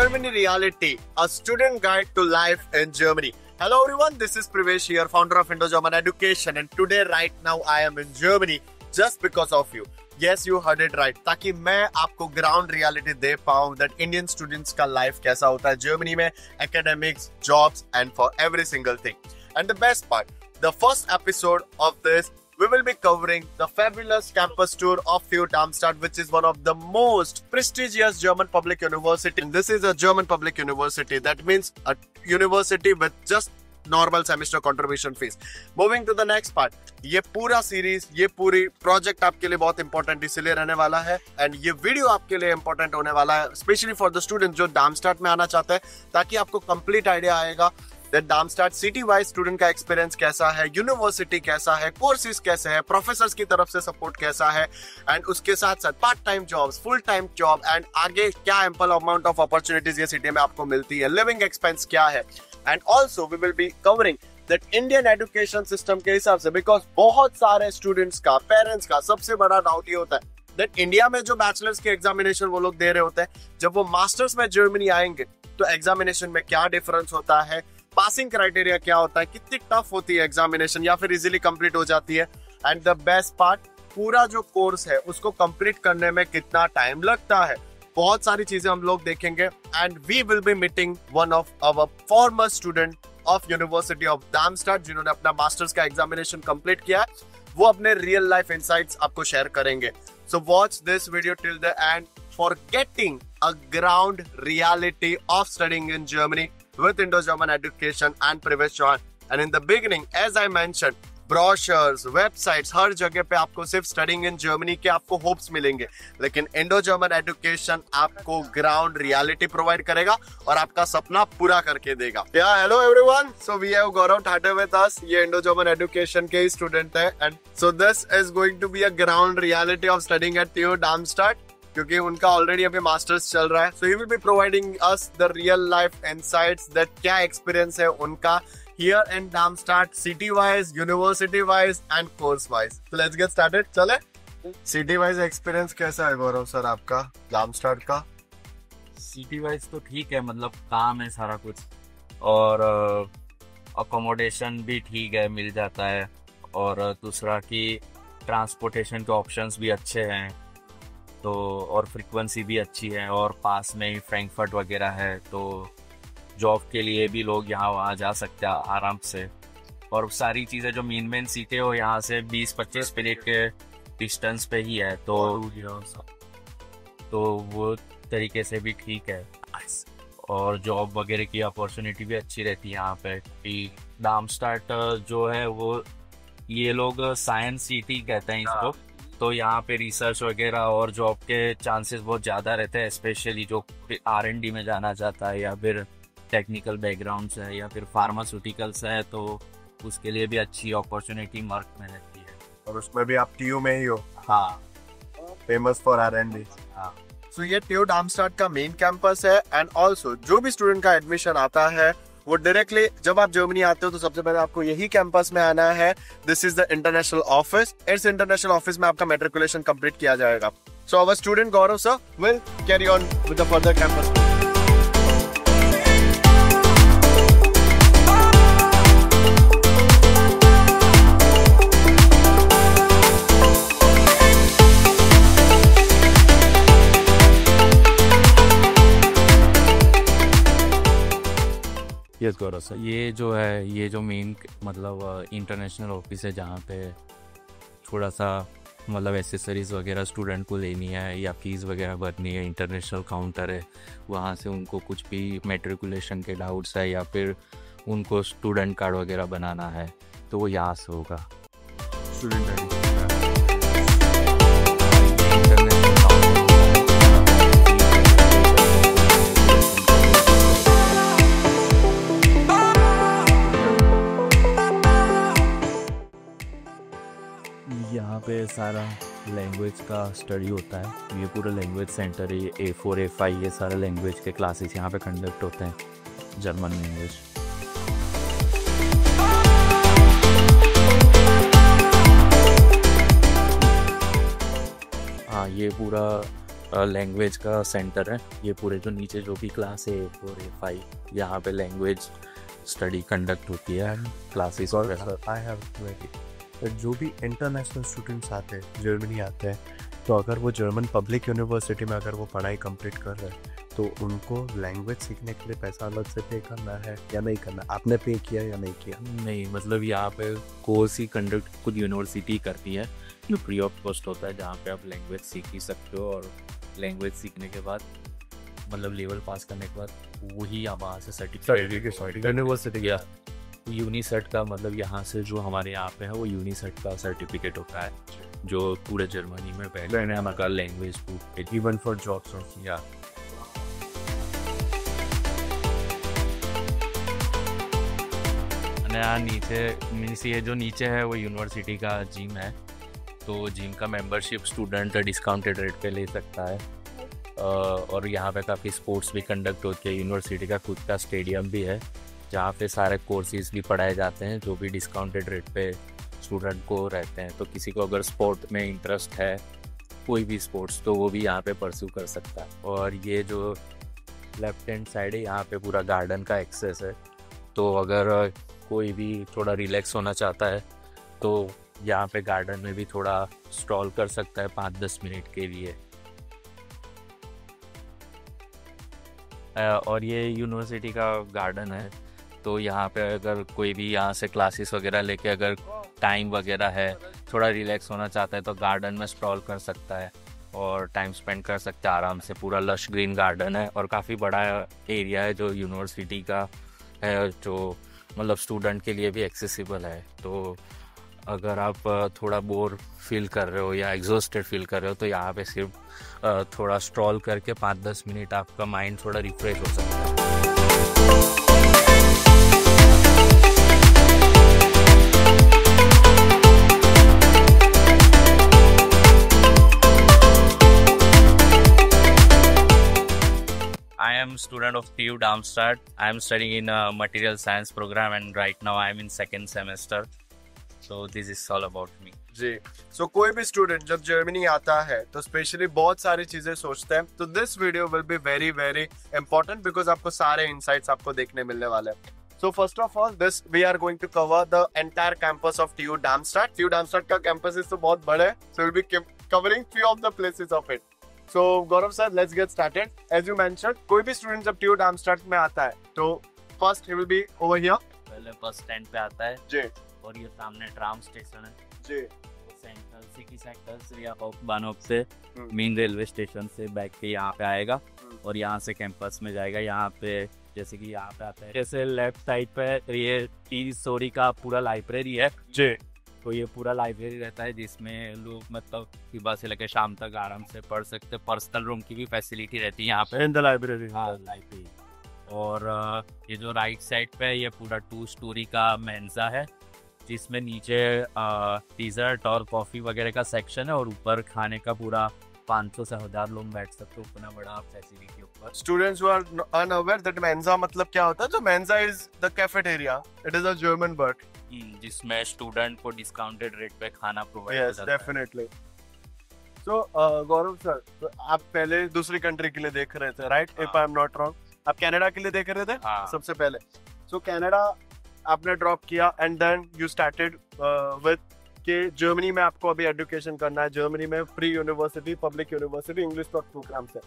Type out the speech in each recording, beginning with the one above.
Germany Reality, a student guide to life in Germany. Hello everyone, this is Privesh here, founder of Indo-German Education, and today right now I am in Germany just because of you. Yes, you heard it right. ताकि मैं आपको ground reality दे पाऊँ that Indian students का life कैसा होता है Germany में, academics, jobs, and for every single thing. And the best part, the first episode of this, we will be covering the fabulous campus tour of TU Darmstadt, which is one of the most prestigious German public university. And this is a German public university. That means a university with just normal semester contribution fees. Moving to the next part, ये पूरा series, ये पूरी project आपके लिए बहुत important इसलिए रहने वाला है एंड ये वीडियो आपके लिए इंपॉर्टेंट होने वाला है स्पेशली फॉर द स्टूडेंट जो डार्मस्टाड में आना चाहते हैं, ताकि आपको कंप्लीट आइडिया आएगा डार्मस्टाड सिटी वाइज स्टूडेंट का एक्सपीरियंस कैसा है, यूनिवर्सिटी कैसा है, कोर्सेज कैसे है, प्रोफेसर्स की तरफ से सपोर्ट कैसा है एंड उसके साथ साथ part time jobs, full time job and आगे क्या एम्पल अमाउंट ऑफ अपॉर्चुनिटीज ये सिटी में आपको मिलती है, लिविंग एक्सपेंस क्या है and also we will be covering that Indian education system के हिसाब से, बिकॉज बहुत सारे स्टूडेंट्स का, पेरेंट्स का सबसे बड़ा डाउट ये होता है दैट इंडिया में जो बैचलर्स के एग्जामिनेशन वो लोग दे रहे होते हैं, जब वो मास्टर्स में जर्मनी आएंगे तो एग्जामिनेशन में क्या डिफरेंस होता है, पासिंग क्राइटेरिया क्या होता है, कितनी टफ होती है एग्जामिनेशन या फिर इजीली कंप्लीट हो जाती है एंड द बेस्ट पार्ट, पूरा जो कोर्स है उसको कंप्लीट करने में कितना टाइम लगता है, बहुत सारी चीजें हम लोग देखेंगे and we will be meeting one of our former student of university of Darmstadt जिन्होंने अपना मास्टर्स का एग्जामिनेशन कंप्लीट किया है, वो अपने रियल लाइफ इनसाइट्स आपको शेयर करेंगे. So watch this video till the end for getting a ground reality of studying in Germany with Indo-German Education and Privesh Chauhan. And in the beginning, as I mentioned, brochures, websites, हर जगह पे आपको सिर्फ studying in Germany के आपको hopes मिलेंगे, लेकिन Indo-German Education आपको ground reality provide करेगा और आपका सपना पूरा करके देगा. Yeah, hello everyone. So we have Gaurav Thate with us. ये Indo-German Education के ही student है and so this is going to be a ground reality of studying at TU Darmstadt. क्योंकि उनका ऑलरेडी अभी मास्टर्स चल रहा है, so he will be providing us the real life insights that क्या experience है उनका here in Darmstadt city wise, university wise and course wise. So let's get started. चले सिटी वाइज एक्सपीरियंस कैसा है गौरव सर आपका डार्मस्टाड का? सिटी वाइज तो ठीक है, मतलब काम है सारा कुछ और अकोमोडेशन भी ठीक है, मिल जाता है और दूसरा कि ट्रांसपोर्टेशन के ऑप्शंस भी अच्छे हैं तो और फ्रीक्वेंसी भी अच्छी है और पास में ही फ्रैंकफर्ट वगैरह है, तो जॉब के लिए भी लोग यहाँ वहाँ जा सकते हैं आराम से और सारी चीज़ें जो मेन सीटें हो यहाँ से 20-25 मिनट के डिस्टेंस पे ही है, तो वो तरीके से भी ठीक है और जॉब वगैरह की अपॉर्चुनिटी भी अच्छी रहती है यहाँ पे. डार्मस्टाड जो है वो ये लोग साइंस सिटी कहते हैं इसको, तो यहाँ पे रिसर्च वगैरह और जॉब के चांसेस बहुत ज़्यादा रहते हैं, स्पेशली जो R&D में जाना चाहता है या फिर टेक्निकल बैकग्राउंड से है या फिर फार्मास्यूटिकल्स है, तो उसके लिए भी अच्छी अपॉर्चुनिटी मार्क में रहती है. और उसमें भी आप TU में ही हो? हाँ, फेमस फॉर R&D. हाँ. सो ये TU डार्मस्टाड का मेन कैंपस है एंड ऑल्सो जो भी स्टूडेंट का एडमिशन आता है वो डायरेक्टली जब आप जर्मनी आते हो तो सबसे पहले आपको यही कैंपस में आना है. This is the international office. इस इंटरनेशनल ऑफिस में आपका मैट्रिकुलेशन कंप्लीट किया जाएगा. So our student Gaurav sir will carry on with the further campus. Yes Gaurav sir, ये जो है ये जो मेन मतलब इंटरनेशनल ऑफिस है जहाँ पे थोड़ा सा मतलब एसेसरीज वगैरह स्टूडेंट को लेनी है या फीस वगैरह भरनी है, इंटरनेशनल काउंटर है, वहाँ से उनको कुछ भी मैट्रिकुलेशन के डाउट्स है या फिर उनको स्टूडेंट कार्ड वगैरह बनाना है तो वो यहाँ से होगा. स्टूडेंट यहाँ पे सारा लैंग्वेज का स्टडी होता है. ये पूरा लैंग्वेज सेंटर है, ये A4 A5 ये सारे लैंग्वेज के क्लासेस यहाँ पे कंडक्ट होते हैं, जर्मन लैंग्वेज. हाँ, ये पूरा लैंग्वेज का सेंटर है। ये पूरे जो नीचे जो भी क्लास A4 A5 यहाँ पे लैंग्वेज स्टडी कंडक्ट होती है, क्लासेस वगैरह। आई हैव क्वेरी, जो भी इंटरनेशनल स्टूडेंट्स आते हैं, जर्मनी आते हैं, तो अगर वो जर्मन पब्लिक यूनिवर्सिटी में अगर वो पढ़ाई कंप्लीट कर रहे हैं तो उनको लैंग्वेज सीखने के लिए पैसा अलग से पे करना है या नहीं करना? आपने पे किया या नहीं किया? नहीं, मतलब यहाँ पे कोर्स ही कंडक्ट खुद यूनिवर्सिटी करती है, जो फ्री ऑफ कॉस्ट होता है, जहाँ पे आप लैंग्वेज सीख ही सकते हो। और लैंग्वेज सीखने के बाद मतलब लेवल पास करने के बाद वही आप वहाँ से सर्टिफिकेट यूनिवर्सिटी गया। यूनिसेट का मतलब यहाँ से जो हमारे यहाँ पे है वो यूनिसेट का सर्टिफिकेट होता है, जो पूरे जर्मनी में पहले हमारा लैंग्वेज इवन फॉर जॉब्स या यहाँ नीचे मीन्स ये जो नीचे है वो यूनिवर्सिटी का जिम है, तो जिम का मेंबरशिप स्टूडेंट डिस्काउंटेड रेट पे ले सकता है। और यहाँ पे काफ़ी स्पोर्ट्स भी कंडक्ट होती है। यूनिवर्सिटी का खुद का स्टेडियम भी है, जहाँ पे सारे कोर्सेज भी पढ़ाए जाते हैं जो भी डिस्काउंटेड रेट पे स्टूडेंट को रहते हैं। तो किसी को अगर स्पोर्ट में इंटरेस्ट है, कोई भी स्पोर्ट्स, तो वो भी यहाँ पे परस्यू कर सकता है। और ये जो लेफ्ट हैंड साइड है, यहाँ पे पूरा गार्डन का एक्सेस है, तो अगर कोई भी थोड़ा रिलैक्स होना चाहता है तो यहाँ पे गार्डन में भी थोड़ा स्ट्रॉल कर सकता है 5-10 मिनट के लिए। और ये यूनिवर्सिटी का गार्डन है, तो यहाँ पे अगर कोई भी यहाँ से क्लासेस वगैरह लेके अगर टाइम वगैरह है, थोड़ा रिलैक्स होना चाहता है, तो गार्डन में स्ट्रॉल कर सकता है और टाइम स्पेंड कर सकता है आराम से। पूरा लश ग्रीन गार्डन है और काफ़ी बड़ा एरिया है जो यूनिवर्सिटी का है, जो मतलब स्टूडेंट के लिए भी एक्सेसिबल है। तो अगर आप थोड़ा बोर फील कर रहे हो या एग्जॉस्टेड फील कर रहे हो, तो यहाँ पे सिर्फ थोड़ा स्ट्रॉल करके 5-10 मिनट आपका माइंड थोड़ा रिफ्रेश हो सकता है। I am student of TU Darmstadt. I am studying in a material science program and right now I am in second semester. So this is all about me. Ji, so कोई भी student जब Germany आता है तो specially बहुत सारी चीजें सोचते हैं, तो this video will be very very important because आपको सारे इनसाइट्स आपको देखने मिलने वाले हैं। So first of all, this we are going to cover the entire campus of TU Darmstadt. TU Darmstadt का campus is तो बहुत बड़ा है, so we'll be covering few of the places of it. So Gaurav sir, let's get started. As you mentioned, कोई भी student जब TU Darmstadt में आता है तो first he will be over here. पहले बस स्टैंड पे आता है जी, और ये सामने ट्राम स्टेशन है जी, सेंट्रल सिटी सेंटर से या बानोप से मेन रेलवे स्टेशन से बैक के यहाँ पे आएगा और यहाँ से कैंपस में जाएगा। यहाँ पे जैसे कि यहाँ पे आता है, जैसे लेफ्ट साइड पे ये 3 स्टोरी का पूरा लाइब्रेरी है जी, तो ये पूरा लाइब्रेरी रहता है जिसमें लोग मतलब सुबह से लेकर शाम तक आराम से पढ़ सकते। पर्सनल रूम की भी फैसिलिटी रहती है यहाँ पे in the library. हाँ, लाइब्रेरी। और ये जो राइट साइड पे है ये पूरा 2 स्टोरी का मेंजा है, जिसमें नीचे डिजर्ट और कॉफ़ी वगैरह का सेक्शन है और ऊपर खाने का पूरा 500 से 1000 लोग बैठ सकते हो, उतना बड़ा फैसिलिटी ऊपर। Students who are unaware that mensa मतलब क्या होता है, जो mensa is the cafeteria. It is a German word. जिसमें स्टूडेंट को डिस्काउंटेड रेट पे खाना प्रोवाइड Yes, definitely. So गौरव सर, तो आप पहले दूसरी कंट्री के लिए देख रहे थे, right? If I am not wrong, आप कनाडा के लिए देख रहे थे सबसे पहले। So कनाडा आपने ड्रॉप किया and then you started with कि जर्मनी में आपको अभी एजुकेशन करना है, जर्मनी में free university, public university, English talk program से।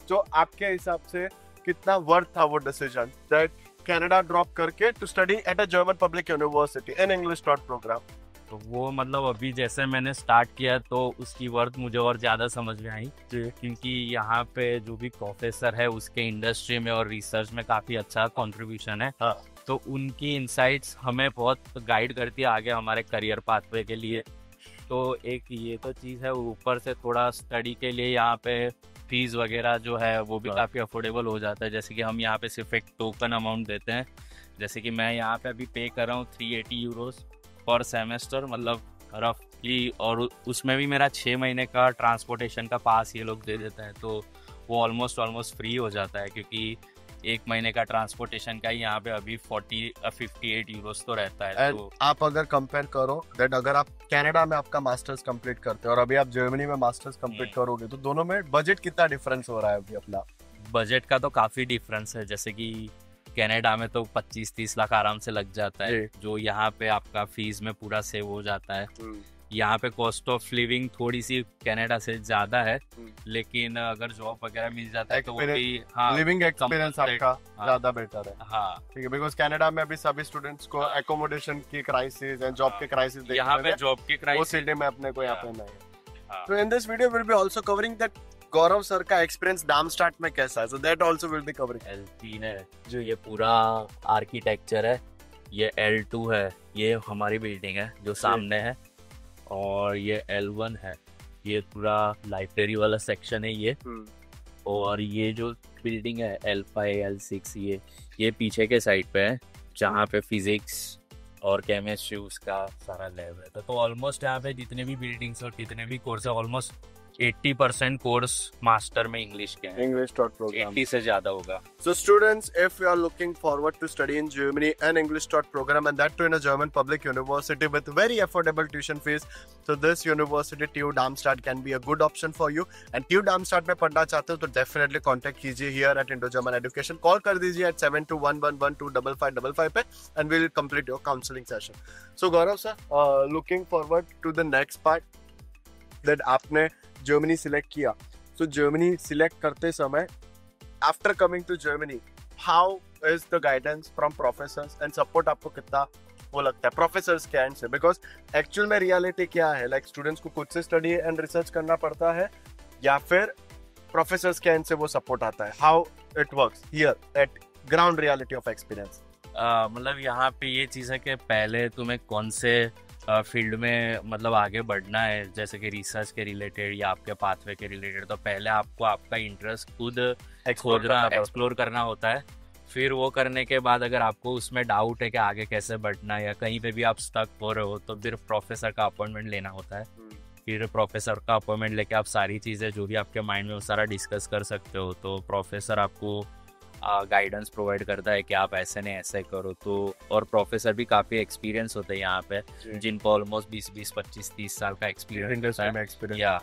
तो आपके हिसाब से कितना वर्थ था वो डिसीजन दैट कनाडा ड्रॉप करके to study at a German public university in English talk programme? तो वो मतलब अभी जैसे मैंने स्टार्ट किया तो उसकी वर्थ मुझे और ज़्यादा समझ में आई, क्योंकि यहाँ पे जो भी प्रोफेसर है उसके इंडस्ट्री में और रिसर्च में काफ़ी अच्छा कंट्रीब्यूशन है। हाँ। तो उनकी इंसाइट्स हमें बहुत गाइड करती है आगे हमारे करियर पाथवे के लिए। तो एक ये तो चीज़ है, ऊपर से थोड़ा स्टडी के लिए यहाँ पे फीस वगैरह जो है वो भी काफ़ी अफोर्डेबल हो जाता है। जैसे कि हम यहाँ पे सिर्फ एक टोकन अमाउंट देते हैं, जैसे कि मैं यहाँ पे अभी पे कर रहा हूँ 380 यूरोस पर सेमेस्टर, मतलब रफली, और उसमें भी मेरा 6 महीने का ट्रांसपोर्टेशन का पास ये लोग दे देता है, तो वो ऑलमोस्ट फ्री हो जाता है। क्योंकि एक महीने का ट्रांसपोर्टेशन का ही यहाँ पे अभी 58 यूरोस तो रहता है। एंड तो आप अगर कंपेयर करो दैट अगर आप कनाडा में आपका मास्टर्स कंप्लीट करते हो और अभी आप जर्मनी में मास्टर्स कंप्लीट करोगे तो दोनों में बजट कितना डिफरेंस हो रहा है अभी अपना? बजट का तो काफ़ी डिफरेंस है। जैसे कि कनाडा में तो 25-30 लाख आराम से लग जाता है, जो यहाँ पे आपका फीस में पूरा सेव हो जाता है। यहाँ पे कॉस्ट ऑफ लिविंग थोड़ी सी कनाडा से ज़्यादा है, लेकिन अगर जॉब वगैरह मिल जाता है तो वो भी लिविंग एक्सपीरियंस आपका ज़्यादा बेटर है। हाँ ठीक है, बिकॉज कनाडा में अभी सभी स्टूडेंट्स को एकोमोडेशन की क्राइसिस एंड जॉब के क्राइसिस यहाँ पे जॉब की वो क्राइसिस सिटी में अपने को यहाँ पे नहीं है। तो in this video will be also covering that Gaurav sir का एक्सपीरियंस डार्मस्टार्ट में कैसा है, so that also will be covering. L3 है जो ये पूरा आर्किटेक्चर है, ये L2 है, ये हमारी बिल्डिंग है जो सामने है, और ये L1 है, ये पूरा लाइब्रेरी वाला सेक्शन है ये। और ये जो बिल्डिंग है L5 L6 ये पीछे के साइड पे है जहाँ पे फिजिक्स और केमिस्ट्री उसका सारा लैब है। तो ऑलमोस्ट यहाँ पे जितने भी बिल्डिंग्स और जितने भी कोर्स है ऑलमोस्ट 80% कोर्स मास्टर में इंग्लिश के हैं। English taught program 80 से ज्यादा होगा। So students, if you are looking forward to study in Germany an English taught program and that too in a German public university with very affordable tuition fees, so this university TU Darmstadt can be a good option for you. And TU Darmstadt में पढ़ना चाहते हो तो definitely contact कीजिए here at Indo German Education. Call कर दीजिए at 7211125555 पे and we'll complete your counseling session. So Gaurav sir, looking forward to the next part that आपने जर्मनी सिलेक्ट किया। सो जर्मनी सिलेक्ट करते समय after coming to Germany how is the guidance from professors and support आपको कितना वो लगता है प्रोफेसर्स के एंड से? बिकॉज एक्चुअल में रियलिटी क्या है, लाइक स्टूडेंट्स को खुद से स्टडी एंड रिसर्च करना पड़ता है या फिर प्रोफेसर्स के एंड से वो सपोर्ट आता है? How it works here eight ground reality of experience? मतलब यहाँ पे ये चीज़ है कि पहले तुम्हें कौन से फील्ड में मतलब आगे बढ़ना है, जैसे कि रिसर्च के रिलेटेड या आपके पाथवे के रिलेटेड, तो पहले आपको आपका इंटरेस्ट खुद एक्सप्लोर करना होता है। फिर वो करने के बाद अगर आपको उसमें डाउट है कि आगे कैसे बढ़ना है या कहीं पे भी आप स्टक हो रहे हो तो फिर प्रोफेसर का अपॉइंटमेंट लेना होता है। फिर प्रोफेसर का अपॉइंटमेंट लेके आप सारी चीज़ें जो भी आपके माइंड में वो सारा डिस्कस कर सकते हो। तो प्रोफेसर आपको गाइडेंस प्रोवाइड करता है कि आप ऐसे नहीं ऐसे करो। तो और प्रोफेसर भी काफ़ी एक्सपीरियंस होते हैं यहाँ पे, जिनको ऑलमोस्ट 20 25 30 साल का एक्सपीरियंस है या,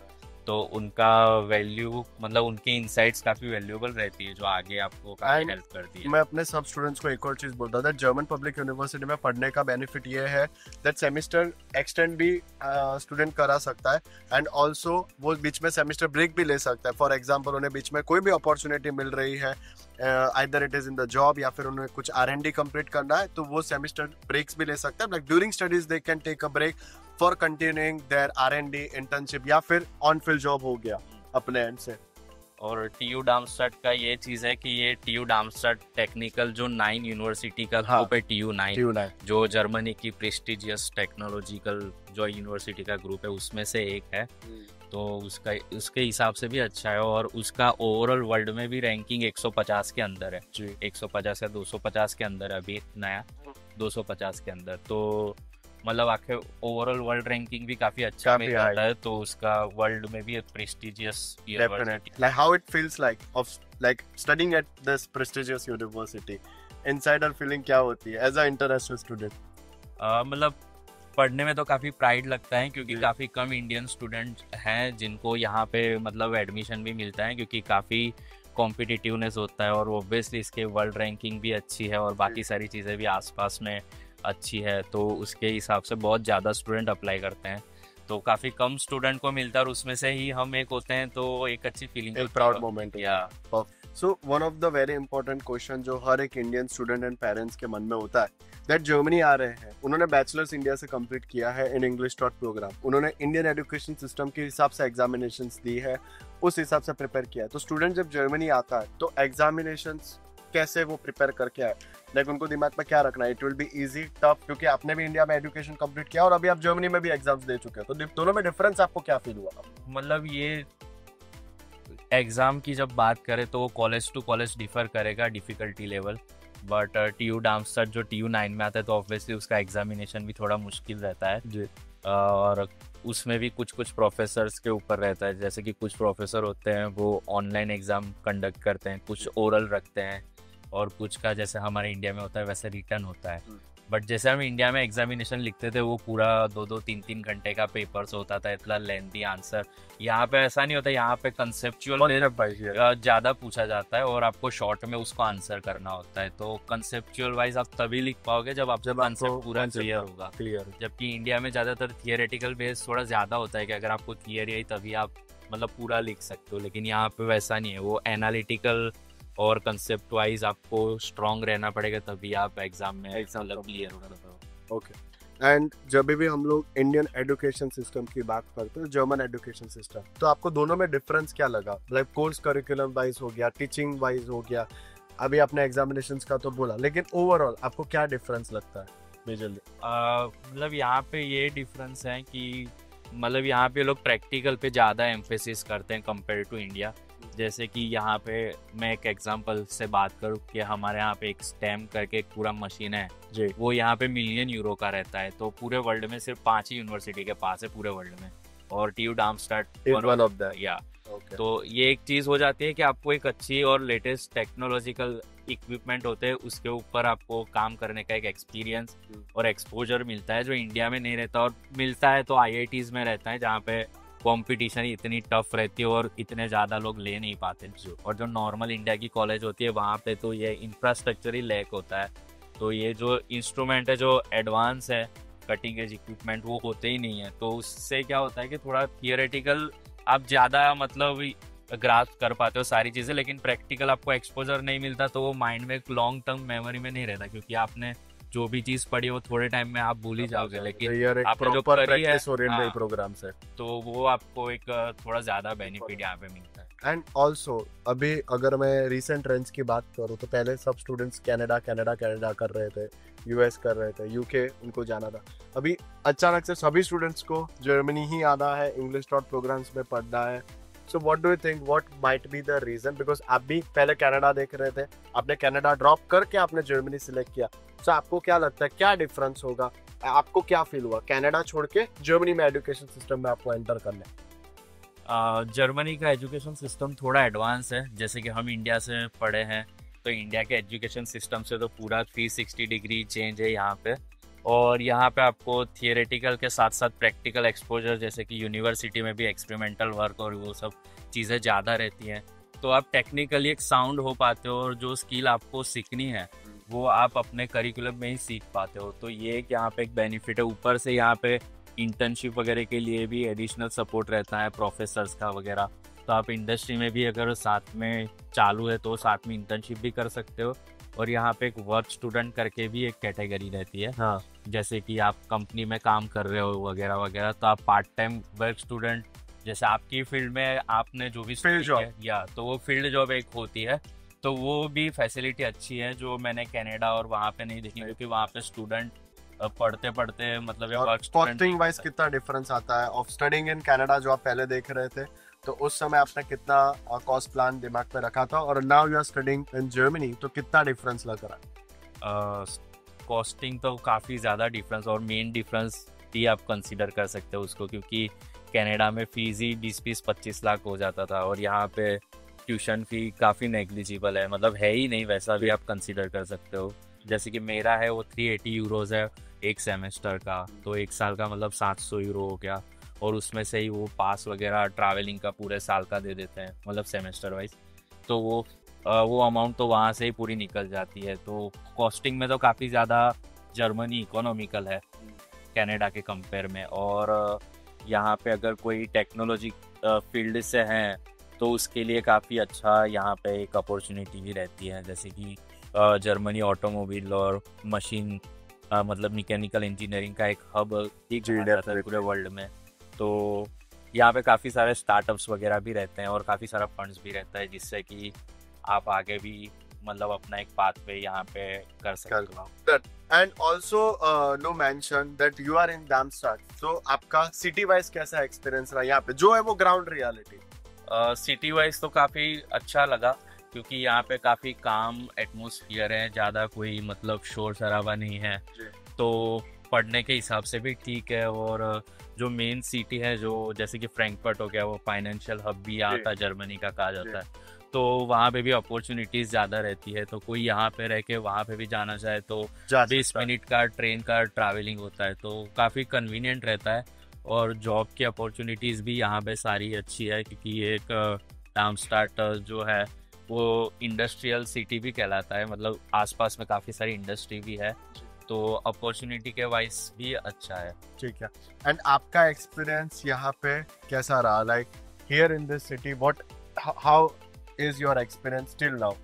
तो उनका वैल्यू मतलब उनकी इनसाइट्स काफ़ी वैल्यूएबल रहती है जो आगे आपको काफ़ी हेल्प करती है। मैं अपने सब स्टूडेंट्स को एक और चीज़ बोलता था, जर्मन पब्लिक यूनिवर्सिटी में पढ़ने का बेनिफिट ये है दैट सेमेस्टर एक्सटेंड भी स्टूडेंट करा सकता है एंड ऑल्सो वो बीच में सेमेस्टर ब्रेक भी ले सकता है। फॉर एग्जाम्पल उन्हें बीच में कोई भी अपॉर्चुनिटी मिल रही है, either it is in the job या फिर उन्हें कुछ R&D कंप्लीट करना है तो वो सेमेस्टर ब्रेक्स भी ले सकते हैं। Like during studies they can take a break for continuing their R&D internship या फिर ऑन फील्ड जॉब हो गया अपने एंड से। और TU डार्मस्टाड का ये चीज़ है कि ये TU डार्मस्टाड टेक्निकल जो 9 यूनिवर्सिटी का ग्रुप है TU9 जो जर्मनी की प्रेस्टिजियस टेक्नोलॉजिकल जो यूनिवर्सिटी का ग्रुप है उसमें से एक है। तो उसके हिसाब से भी अच्छा है और उसका ओवरऑल वर्ल्ड में भी रैंकिंग 150 के अंदर है, 150 या 250 के अंदर है अभी नया 250 के अंदर। तो मतलब आखिर ओवरऑल वर्ल्ड रैंकिंग भी काफी अच्छा मिल जाता है, तो उसका वर्ल्ड में भी एक prestigious university. Like how it feels like studying at this prestigious university, insider feeling क्या होती है एज अ इंटरनेशनल स्टूडेंट? मतलब पढ़ने में तो काफ़ी प्राइड लगता है क्योंकि काफ़ी कम इंडियन स्टूडेंट हैं जिनको यहाँ पे मतलब एडमिशन भी मिलता है, क्योंकि काफ़ी कॉम्पिटिटिवनेस होता है और ऑब्वियसली इसके वर्ल्ड रैंकिंग भी अच्छी है और बाकी सारी चीज़ें भी आसपास में अच्छी है, तो उसके हिसाब से बहुत ज़्यादा स्टूडेंट अप्लाई करते हैं। तो काफ़ी कम स्टूडेंट को मिलता है और उसमें से ही हम एक होते हैं, तो एक अच्छी फीलिंग, एक प्राउड मोमेंट। या so one of the very important question जो हर एक इंडियन स्टूडेंट एंड पेरेंट्स के मन में होता है दैट जर्मनी आ रहे हैं, उन्होंने बैचलर्स इंडिया से कंप्लीट किया है इन इंग्लिश टॉट प्रोग्राम, उन्होंने इंडियन एजुकेशन सिस्टम के हिसाब से एग्जामिनेशंस दी है, उस हिसाब से प्रिपेयर किया है। तो स्टूडेंट जब जर्मनी आता है तो एग्जामिनेशंस कैसे वो प्रिपेयर करके आए, लाइक उनको दिमाग में क्या रखना है, it will be easy tough, क्योंकि आपने भी इंडिया में एजुकेशन कंप्लीट किया और अभी आप जर्मनी में भी एग्जाम्स दे चुके हो, तो दोनों में डिफरेंस आपको क्या फील हुआ? मतलब ये एग्ज़ाम की जब बात करें तो वो कॉलेज टू कॉलेज डिफर करेगा डिफ़िकल्टी लेवल, बट TU डार्मस्टाड जो TU9 में आता है तो ऑब्वियसली उसका एग्जामिनेशन भी थोड़ा मुश्किल रहता है जी। और उसमें भी कुछ प्रोफेसर्स के ऊपर रहता है, जैसे कि कुछ प्रोफेसर होते हैं वो ऑनलाइन एग्ज़ाम कंडक्ट करते हैं, कुछ ओरल रखते हैं, और कुछ का जैसे हमारे इंडिया में होता है वैसे रिटर्न होता है। बट जैसे हम इंडिया में एग्जामिनेशन लिखते थे वो पूरा 2-2 3-3 घंटे का पेपर्स होता था, इतना लेंथी आंसर। यहाँ पे ऐसा नहीं होता, यहाँ पे कंसेप्चुअल ज़्यादा पूछा जाता है और आपको शॉर्ट में उसको आंसर करना होता है। तो कंसेप्चुअल वाइज आप तभी लिख पाओगे जब आपको कंसेप्ट पूरा क्लियर होगा। जबकि इंडिया में ज़्यादातर थियोरेटिकल बेस थोड़ा ज़्यादा होता है कि अगर आपको थियरी आई तभी आप मतलब पूरा लिख सकते हो, लेकिन यहाँ पे वैसा नहीं है। वो एनालिटिकल और कंसेप्ट वाइज आपको स्ट्रांग रहना पड़ेगा तभी आप एग्जाम में मतलब क्लियर होगा। ओके। एंड जब भी हम लोग इंडियन एजुकेशन सिस्टम की बात करते हैं, जर्मन एजुकेशन सिस्टम, तो आपको दोनों में डिफरेंस क्या लगा? लाइक कोर्स करिकुलम वाइज हो गया, टीचिंग वाइज हो गया, अभी आपने एग्जामिनेशंस का तो बोला, लेकिन ओवरऑल आपको क्या डिफरेंस लगता है मेजरली? मतलब यहाँ पे ये डिफरेंस है कि मतलब यहाँ पे लोग प्रैक्टिकल पे ज़्यादा एम्फेसिस करते हैं कंपेयर टू इंडिया। जैसे कि यहाँ पे मैं एक एग्जांपल से बात करूँ कि हमारे यहाँ पे एक स्टेम करके एक पूरा मशीन है जी। वो यहाँ पे मिलियन यूरो का रहता है। तो पूरे वर्ल्ड में सिर्फ 5 ही यूनिवर्सिटी के पास है पूरे वर्ल्ड में, और TU डार्मस्टाड वन ऑफ दैट। या तो ये एक चीज़ हो जाती है कि आपको एक अच्छी और लेटेस्ट टेक्नोलॉजिकल इक्विपमेंट होते हैं, उसके ऊपर आपको काम करने का एक एक्सपीरियंस और एक्सपोजर मिलता है जो इंडिया में नहीं रहता। और मिलता है तो IITs में रहता है जहाँ पे कंपटीशन इतनी टफ रहती है और इतने ज़्यादा लोग ले नहीं पाते। और जो नॉर्मल इंडिया की कॉलेज होती है वहाँ पे तो ये इंफ्रास्ट्रक्चर ही लैक होता है। तो ये जो इंस्ट्रूमेंट है जो एडवांस है, कटिंग एज इक्विपमेंट, वो होते ही नहीं है। तो उससे क्या होता है कि थोड़ा थियोरेटिकल आप ज़्यादा मतलब ग्रास्प कर पाते हो सारी चीज़ें, लेकिन प्रैक्टिकल आपको एक्सपोजर नहीं मिलता तो वो माइंड में लॉन्ग टर्म मेमोरी में नहीं रहता, क्योंकि आपने जो भी चीज़ पढ़ी वो थोड़े टाइम में आप भूल ही जाओगे। लेकिन आपने जो करी है प्रोग्राम से तो वो आपको एक थोड़ा ज़्यादा बेनिफिट यहाँ पे मिलता है। एंड ऑल्सो अभी अगर मैं रिसेंट ट्रेंड्स की बात करूँ तो पहले सब स्टूडेंट्स कनाडा कर रहे थे, US कर रहे थे, UK उनको जाना था। अभी अचानक से सभी स्टूडेंट्स को जर्मनी ही आना है, इंग्लिश डॉट प्रोग्राम्स में पढ़ना है। So what do you think, what might be the reason? Because आप भी पहले कनाडा देख रहे थे, आपने कनाडा ड्रॉप करके आपने जर्मनी सिलेक्ट किया। सो आपको क्या लगता है क्या डिफरेंस होगा? आपको क्या फील हुआ कनाडा छोड़ के जर्मनी में एजुकेशन सिस्टम में आपको एंटर करने? जर्मनी का एजुकेशन सिस्टम थोड़ा एडवांस है। जैसे कि हम इंडिया से पढ़े हैं तो इंडिया के एजुकेशन सिस्टम से तो पूरा 360 डिग्री चेंज है यहाँ पे। और यहाँ पे आपको थियोरेटिकल के साथ साथ प्रैक्टिकल एक्सपोजर, जैसे कि यूनिवर्सिटी में भी एक्सपेरिमेंटल वर्क और वो सब चीज़ें ज़्यादा रहती हैं। तो आप टेक्निकली एक साउंड हो पाते हो और जो स्किल आपको सीखनी है वो आप अपने करिकुलम में ही सीख पाते हो। तो ये एक यहाँ पे एक बेनिफिट है। ऊपर से यहाँ पे इंटर्नशिप वगैरह के लिए भी एडिशनल सपोर्ट रहता है प्रोफेसर्स का वगैरह। तो आप इंडस्ट्री में भी अगर साथ में चालू है तो साथ में इंटर्नशिप भी कर सकते हो। और यहाँ पे एक वर्क स्टूडेंट करके भी एक कैटेगरी रहती है। हाँ, जैसे कि आप कंपनी में काम कर रहे हो वगैरह वगैरह, तो आप पार्ट टाइम वर्क स्टूडेंट, जैसे आपकी फील्ड में आपने जो भी फील्ड जॉब या तो वो फील्ड जॉब एक होती है। तो वो भी फैसिलिटी अच्छी है जो मैंने कनाडा और वहाँ पे नहीं देखी, क्योंकि वहाँ पे स्टूडेंट पढ़ते पढ़ते मतलब कॉस्टिंग वाइज कितना डिफरेंस आता है ऑफ स्टडिंग इन कनाडा जो आप पहले देख रहे थे, तो उस समय आपने कितना कॉस्ट प्लान दिमाग में रखा था, और now you are studying in Germany, तो कितना डिफरेंस लग रहा है? कॉस्टिंग तो काफ़ी ज़्यादा डिफरेंस, और मेन डिफरेंस भी आप कंसीडर कर सकते हो उसको, क्योंकि कनाडा में फीस ही 20-25 लाख हो जाता था और यहाँ पे ट्यूशन फी काफ़ी नेग्लिजिबल है, मतलब है ही नहीं, वैसा भी आप कंसीडर कर सकते हो। जैसे कि मेरा है वो 380 यूरोज़ है एक सेमेस्टर का, तो एक साल का मतलब 700 यूरो हो गया। और उसमें से ही वो पास वगैरह ट्रैवलिंग का पूरे साल का दे देते हैं, मतलब सेमेस्टर वाइज। तो वो अमाउंट तो वहाँ से ही पूरी निकल जाती है। तो कॉस्टिंग में तो काफ़ी ज़्यादा जर्मनी इकोनॉमिकल है कनाडा के कंपेयर में। और यहाँ पे अगर कोई टेक्नोलॉजी फील्ड से हैं तो उसके लिए काफ़ी अच्छा यहाँ पे एक अपॉर्चुनिटी भी रहती है। जैसे कि जर्मनी ऑटोमोबाइल और मशीन मतलब मैकेनिकल इंजीनियरिंग का एक हब एक जाता है पूरे वर्ल्ड में। तो यहाँ पे काफ़ी सारे स्टार्टअप्स वगैरह भी रहते हैं और काफ़ी सारा फंड्स भी रहता है, जिससे कि आप आगे भी मतलब अपना एक पाथ पे यहाँ पे कर सकते हो। And also no mention that you are in Darmstadt, तो आपका सिटी वाइज कैसा एक्सपीरियंस रहा यहाँ पे, जो है वो ग्राउंड रियलिटी? सिटी वाइज तो काफ़ी अच्छा लगा, क्योंकि यहाँ पे काफ़ी काम एटमोसफियर है, ज़्यादा कोई मतलब शोर शराबा नहीं है। तो पढ़ने के हिसाब से भी ठीक है। और जो मेन सिटी है, जो जैसे कि फ्रैंकफर्ट हो गया, वो फाइनेंशियल हब भी यहाँ का जर्मनी का कहा जाता है। तो वहाँ पे भी अपॉर्चुनिटीज़ ज़्यादा रहती है। तो कोई यहाँ पे रह के वहाँ पे भी जाना चाहे तो जा 20 सकता है। मिनट का ट्रेन का ट्रैवलिंग होता है, तो काफ़ी कन्वीनियंट रहता है। और जॉब की अपॉर्चुनिटीज़ भी यहाँ पे सारी अच्छी है, क्योंकि ये एक डार्मस्टाड जो है वो इंडस्ट्रियल सिटी भी कहलाता है, मतलब आसपास में काफ़ी सारी इंडस्ट्री भी है, तो अपॉर्चुनिटी के वाइज भी अच्छा है। ठीक है। एंड आपका एक्सपीरियंस यहाँ पे कैसा रहा, like here in this city, what how is your experience till now?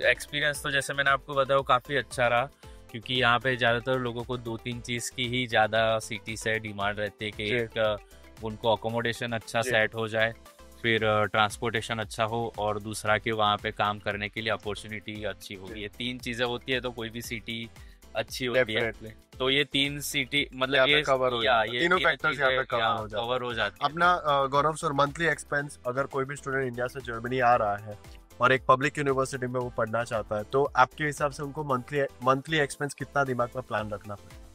Experience तो जैसे मैंने आपको बताया वो काफ़ी अच्छा रहा, क्योंकि यहाँ पे ज़्यादातर लोगों को 2-3 चीज़ की ही ज़्यादा सिटी से डिमांड रहती है, कि जी। एक उनको अकोमोडेशन अच्छा जी। सेट हो जाए, फिर ट्रांसपोर्टेशन अच्छा हो, और दूसरा कि वहाँ पे काम करने के लिए अपॉर्चुनिटी अच्छी होगी। ये 3 चीज़ें होती है तो कोई भी सिटी अच्छी होती है। डेफिनेटली तो ये 3 सिटी यहाँ मतलब पे ये कवर हो जाता है, ये तीनों तीनों फैक्टर्स यहाँ पे चीज़ें कवर हो जाते हैं। कवर हो जाती है। अपना गौरव सर, मंथली एक्सपेंस, अगर कोई भी स्टूडेंट इंडिया से जर्मनी आ रहा है और एक पब्लिक यूनिवर्सिटी में वो पढ़ना चाहता है, तो आपके हिसाब से उनको मंथली एक्सपेंस कितना दिमाग में प्लान रखना पड़ेगा?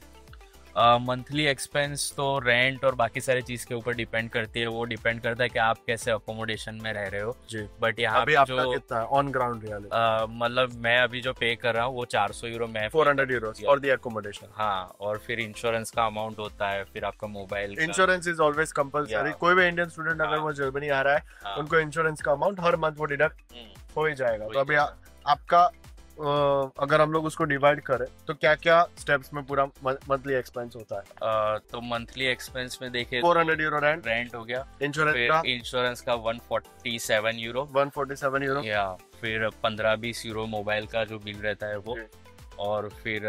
मंथली एक्सपेंस तो रेंट और बाकी सारी चीज़ के ऊपर डिपेंड करती है। वो डिपेंड करता है कि आप कैसे अकोमोडेशन में रह रहे हो। जी। बट यहाँ अभी पे आपका जो कितना है ऑन ग्राउंड रियलिटी? मतलब मैं अभी जो पे कर रहा हूँ वो 400 यूरो मैं 400 यूरोस फॉर द अकोमोडेशन। हाँ, और फिर इंश्योरेंस का अमाउंट होता है, फिर आपका mobile insurance is always compulsory. Yeah. कोई भी इंडियन स्टूडेंट अगर हाँ. वो जर्मनी आ रहा है, हाँ, उनको इंश्योरेंस का अमाउंट हर मंथ वो डिडक्ट हो ही जाएगा। हो तो ही अभी जाएगा। आपका अगर हम लोग उसको डिवाइड करें तो क्या क्या स्टेप्स में पूरा मंथली एक्सपेंस होता है? तो मंथली एक्सपेंस में देखे 400 यूरो रेंट, रेंट हो गया, इंश्योरेंस का फिर इंश्योरेंस का 147 यूरो, 147 यूरो, या फिर 15-20 यूरो मोबाइल का जो बिल रहता है वो, जी। और फिर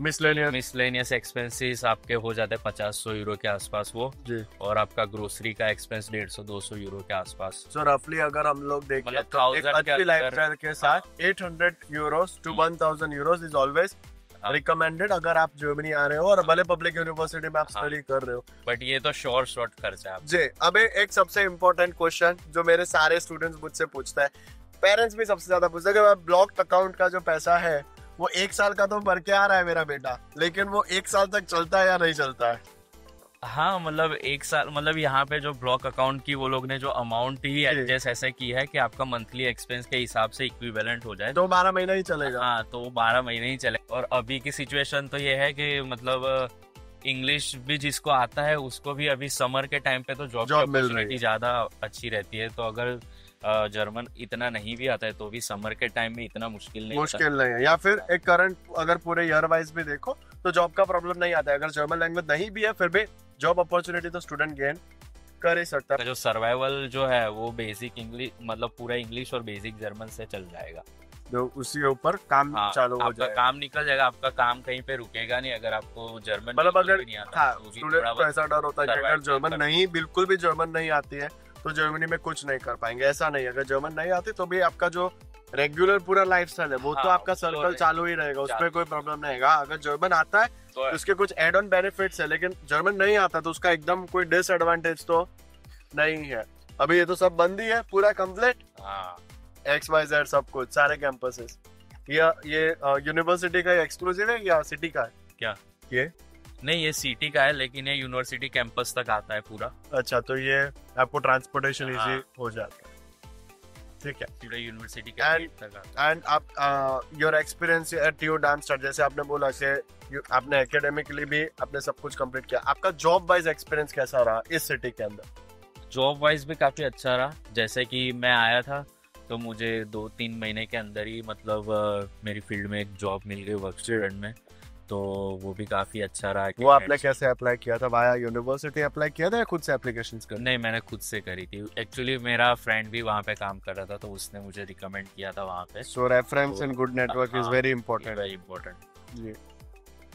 मिसलेनियस। मिसलेनियस एक्सपेंसेस आपके हो जाते हैं 50-100 यूरो के आसपास वो, जी। और आपका ग्रोसरी का एक्सपेंस 150-200 यूरो के आसपास। सो रफली अगर हम लोग देखें मतलब तो एक 1000 के अच्छी अंदर- लाइफस्टाइल के साथ 800 euros to 1000 euros is always हाँ। रिकमेंडेड, अगर आप जर्मनी आ रहे हो और भले पब्लिक यूनिवर्सिटी में आप हाँ। स्टडी कर रहे हो। बट ये तो शॉर्ट खर्चा है। जी। अब एक सबसे इम्पोर्टेंट क्वेश्चन जो मेरे सारे स्टूडेंट्स मुझसे पूछते हैं, पेरेंट्स भी सबसे ज्यादा पूछते हैं कि ब्लॉक अकाउंट का जो पैसा है वो 1 साल का तो भर के आ रहा है मेरा बेटा, लेकिन वो 1 साल तक चलता है या नहीं चलता है? हाँ, मतलब 1 साल, मतलब यहाँ पे जो ब्लॉक अकाउंट की वो लोग ने जो अमाउंट ही एडजस्ट ऐसे की है कि आपका मंथली एक्सपेंस के हिसाब से इक्विवेलेंट हो जाए, तो 12 महीना ही चलेगा। हाँ, तो 12 महीने ही चले। और अभी की सिचुएशन तो ये है कि मतलब इंग्लिश भी जिसको आता है उसको भी अभी समर के टाइम पे तो जॉब की मिल रही है। अपॉर्चुनिटी ज्यादा अच्छी रहती है। तो अगर जर्मन इतना नहीं भी आता है तो भी समर के टाइम में इतना मुश्किल नहीं मुश्किल नहीं है, या फिर एक करंट अगर पूरे ईयर वाइज भी देखो तो जॉब का प्रॉब्लम नहीं आता है। अगर जर्मन लैंग्वेज नहीं भी है फिर भी जॉब अपॉर्चुनिटी तो स्टूडेंट गेन कर ही सकता है। जो सर्वाइवल जो है वो बेसिक इंग्लिश, मतलब पूरा इंग्लिश और बेसिक जर्मन से चल जाएगा। तो उसी के ऊपर काम हाँ, चालू हो आपका जाएगा। काम निकल जाएगा, आपका काम कहीं पे रुकेगा नहीं अगर आपको जर्मन मतलब बिल्कुल अगर भी नहीं आता, हाँ, तो भी स्टूडेंट थोड़ा को बहुत ऐसा डर होता है कि अगर survive जर्मन कर नहीं, बिल्कुल भी जर्मन नहीं आती है तो जर्मनी में कुछ नहीं कर पाएंगे। ऐसा नहीं, अगर जर्मन नहीं आती तो भी आपका जो रेगुलर पूरा लाइफस्टाइल है वो तो हाँ, आपका वो तो सर्कल है। चालू ही रहेगा, उस पर चालू। कोई प्रॉब्लम नहीं आएगा। अगर जर्मन आता है तो तो उसके कुछ एड ऑन बेनिफिट्स है, लेकिन जर्मन नहीं आता तो उसका एकदम कोई डिसएडवांटेज तो नहीं है। अभी ये तो सब बंद ही है पूरा कंप्लीट, हाँ, XYZ सब कुछ, सारे कैंपसेस। ये यूनिवर्सिटी का एक्सक्लूसिव है या सिटी का है? क्या ये नहीं, ये सिटी का है लेकिन ये यूनिवर्सिटी कैंपस तक आता है पूरा, अच्छा, तो ये आपको ट्रांसपोर्टेशन हाँ। इजी हो जाता है। ठीक है। पूरा यूनिवर्सिटी के And- गेट तक आता एंड आप योर एक्सपीरियंस एट टीयू डार्मस्टाड, जैसे आपने बोला कि आपने एकेडमिकली भी आपने सब कुछ कंप्लीट किया, आपका जॉब वाइज एक्सपीरियंस कैसा रहा इस सिटी के अंदर? है। जॉब वाइज भी काफी अच्छा रहा। जैसे कि मैं आया था तो मुझे 2-3 महीने के अंदर ही मतलब मेरी फील्ड में एक जॉब मिल गई वर्क स्टूडेंट में, तो वो भी काफी अच्छा रहा। वो आपने कैसे अप्लाई किया था? वाया यूनिवर्सिटी अप्लाई किया था या खुद से एप्लीकेशंस कर? नहीं, मैंने खुद से करी थी। एक्चुअली मेरा फ्रेंड भी वहाँ पे काम कर रहा था तो उसने मुझे रिकमेंड किया था वहाँ पे। So reference and good network is very important. Very important. जी।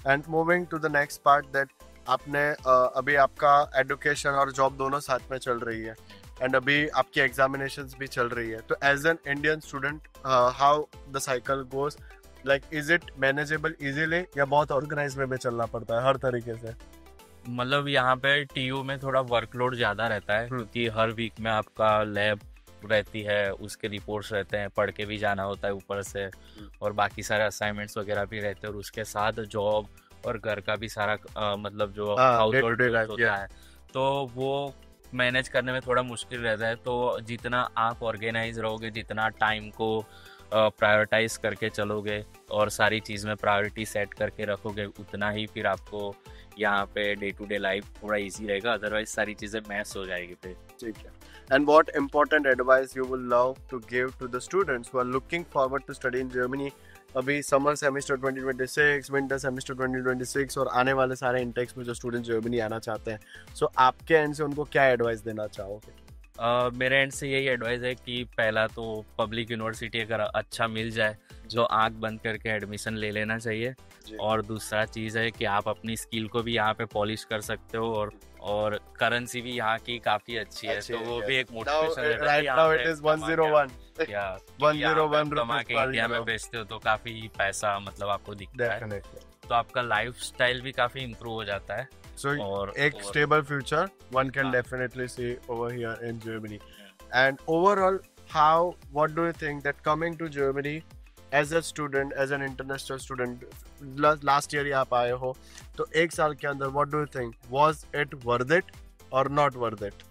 And moving to the next part, that आपने अभी आपका एजुकेशन और जॉब दोनों साथ में चल रही है एंड अभी आपकी एग्जामिनेशंस भी चल रही है, तो as an Indian student how the cycle goes, like is it manageable easily या बहुत ऑर्गेनाइज वे में चलना पड़ता है हर तरीके से? मतलब यहाँ पे टीयू में थोड़ा वर्कलोड ज़्यादा रहता है क्योंकि हर वीक में आपका लैब रहती है, उसके रिपोर्ट्स रहते हैं, पढ़ के भी जाना होता है ऊपर से, और बाकी सारे असाइनमेंट्स वगैरह भी रहते हैं, और उसके साथ जॉब और घर का भी सारा मतलब जो हाँ, house day to hold day life, होता है, तो वो मैनेज करने में थोड़ा मुश्किल रहता है। तो जितना आप ऑर्गेनाइज रहोगे, जितना टाइम को प्रायोरिटाइज करके चलोगे और सारी चीज़ में प्रायोरिटी सेट करके रखोगे, उतना ही फिर आपको यहाँ पे डे टू डे लाइफ थोड़ा इजी रहेगा। अदरवाइज सारी चीज़ें मैस हो जाएगी फिर। ठीक है। And what important advice you would love to give to the students who are looking forward to study in Germany? अभी समर सेमेस्टर 2026, विंटर सेमेस्टर 2026 और आने वाले सारे इंटेक्स में जो स्टूडेंट जर्मनी आना चाहते हैं, सो आपके एंड से उनको क्या एडवाइस देना चाहोगे? मेरे एंड से यही एडवाइस है कि पहला तो पब्लिक यूनिवर्सिटी अगर अच्छा मिल जाए जो आंख बंद करके एडमिशन ले लेना चाहिए। और दूसरा चीज़ है कि आप अपनी स्किल को भी यहाँ पे पॉलिश कर सकते हो और करेंसी भी यहाँ की काफ़ी अच्छी है, तो वो भी एक मोटिवेशन रहता है। Right now it is 101. या 101 कमा के रुपीस इंडिया में बेचते हो तो काफ़ी पैसा मतलब आपको दिखता है, Definitely. तो आपका लाइफ स्टाइल भी काफ़ी इम्प्रूव हो जाता है। So और एक stable future one can हाँ. definitely see over here in Germany. And overall, what do you think that coming to Germany as a student, as an international student, last year ही आप आए हो, तो एक साल के अंदर what do you think, was it worth it or not worth it?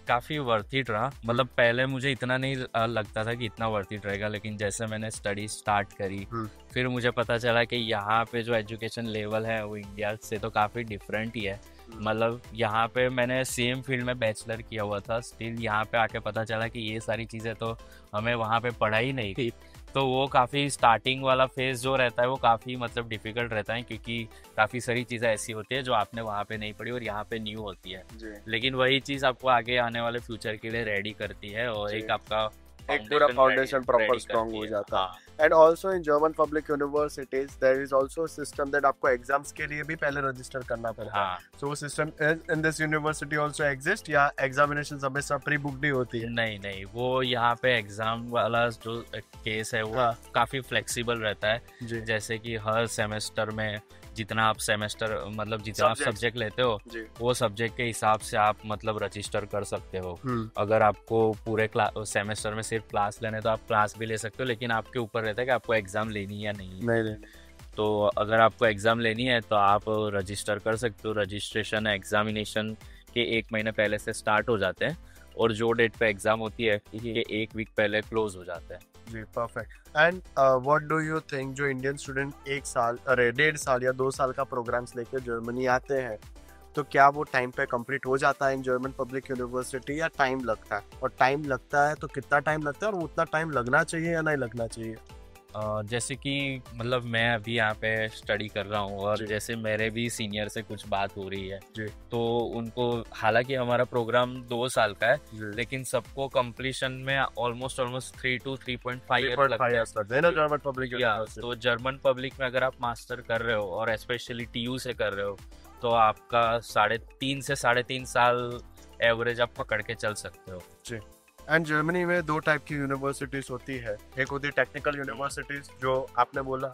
काफ़ी worth it रहा। मतलब पहले मुझे इतना नहीं लगता था कि इतना वर्थ इट रहेगा, लेकिन जैसे मैंने स्टडी स्टार्ट करी फिर मुझे पता चला कि यहाँ पे जो एजुकेशन लेवल है वो इंडिया से तो काफ़ी डिफरेंट ही है। मतलब यहाँ पे मैंने सेम फील्ड में बैचलर किया हुआ था, स्टिल यहाँ पे आके पता चला कि ये सारी चीज़ें तो हमें वहाँ पे पढ़ाई नहीं थी। तो वो काफ़ी स्टार्टिंग वाला फेज़ जो रहता है वो काफ़ी मतलब डिफ़िकल्ट रहता है, क्योंकि काफ़ी सारी चीज़ें ऐसी होती है जो आपने वहाँ पे नहीं पढ़ी और यहाँ पे न्यू होती है। लेकिन वही चीज़ आपको आगे आने वाले फ्यूचर के लिए रेडी करती है और एक आपका एक पूरा फाउंडेशन प्रॉपर स्ट्रॉन्ग हो जाता है। And also in German public universities there is also system that आपको एग्जाम्स के लिए भी पहले रजिस्टर करना पड़ता है। सो वो system in this university also exist या एग्जामिनेशन हमेशा प्री बुक्ड ही होती है? नहीं, वो यहाँ पे एग्जाम वाला जो केस है वो काफ़ी फ्लेक्सिबल रहता है। जैसे कि हर सेमेस्टर में जितना आप सब्जेक्ट लेते हो वो सब्जेक्ट के हिसाब से आप मतलब रजिस्टर कर सकते हो। अगर आपको पूरे सेमेस्टर में सिर्फ क्लास लेने तो आप क्लास भी ले सकते हो, लेकिन आपके ऊपर रहता है कि आपको एग्जाम लेनी है या नहीं। तो अगर आपको एग्जाम लेनी है तो आप रजिस्टर कर सकते हो। रजिस्ट्रेशन एग्जामिनेशन के 1 महीने पहले से स्टार्ट हो जाते हैं और जो डेट पे एग्जाम होती है ये 1 वीक पहले क्लोज हो जाता है। जी, perfect. And what do you think, जो इंडियन स्टूडेंट 1.5 साल या 2 साल का प्रोग्राम्स लेकर जर्मनी आते हैं, तो क्या वो टाइम पे कंप्लीट हो जाता है इन जर्मन पब्लिक यूनिवर्सिटी या टाइम लगता है? और टाइम लगता है तो कितना टाइम लगता है और उतना टाइम लगना चाहिए या नहीं लगना चाहिए? जैसे कि मतलब मैं अभी यहाँ पे स्टडी कर रहा हूँ और जैसे मेरे भी सीनियर से कुछ बात हो रही है तो उनको, हालांकि हमारा प्रोग्राम 2 साल का है लेकिन सबको कंप्लीशन में ऑलमोस्ट 3 to 3.5 ईयर लगता है जर्मन पब्लिक। तो जर्मन पब्लिक में अगर आप मास्टर कर रहे हो और स्पेशली TU से कर रहे हो तो आपका 3.5 से 3.5 साल एवरेज आप पकड़ के चल सकते हो। एंड जर्मनी में 2 टाइप की यूनिवर्सिटीज होती है। एक होती है टेक्निकल यूनिवर्सिटीज, जो आपने बोला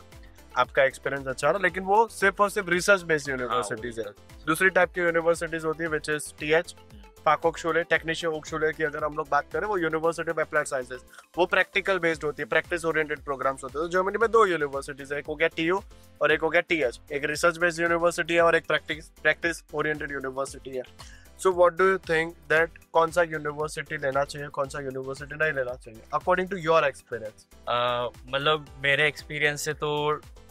आपका एक्सपीरियंस अच्छा रहा, लेकिन वो सिर्फ और सिर्फ रिसर्च बेस्ड यूनिवर्सिटीज है। दूसरी टाइप की यूनिवर्सिटीज होती है विच इज TH, फाकहोchschule, टेक्निशे होchschule की अगर हम लोग बात करें, वो यूनिवर्सिटी ऑफ अप्लाइड साइंसेज, वो प्रैक्टिकल बेस्ड होती है, प्रैक्टिस ओरिएंटेड प्रोग्राम्स होते हैं। तो जर्मनी में 2 यूनिवर्सिटीज है, एक हो गया TU और एक हो गया TH। एक रिसर्च बेस्ड यूनिवर्सिटी है और एक प्रैक्टिस ओरिएंटेड यूनिवर्सिटी है। So what do you think that कौन सा यूनिवर्सिटी लेना चाहिए, कौन सा यूनिवर्सिटी नहीं लेना चाहिए अकॉर्डिंग टू योर एक्सपीरियंस? मतलब मेरे एक्सपीरियंस से तो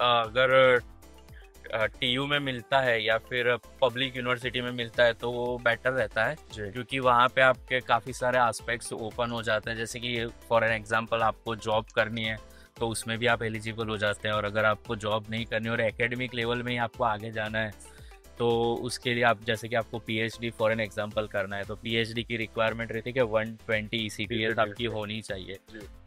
अगर TU में मिलता है या फिर पब्लिक यूनिवर्सिटी में मिलता है तो वो बेटर रहता है, क्योंकि वहाँ पे आपके काफ़ी सारे एस्पेक्ट्स ओपन हो जाते हैं। जैसे कि फॉर एन एग्जांपल आपको जॉब करनी है तो उसमें भी आप एलिजिबल हो जाते हैं, और अगर आपको जॉब नहीं करनी और एकेडमिक लेवल में ही आपको आगे जाना है तो उसके लिए आप, जैसे कि आपको PhD फॉर एन एग्जांपल करना है तो PhD की रिक्वायरमेंट रहती है कि 120 ECTS आपकी होनी चाहिए।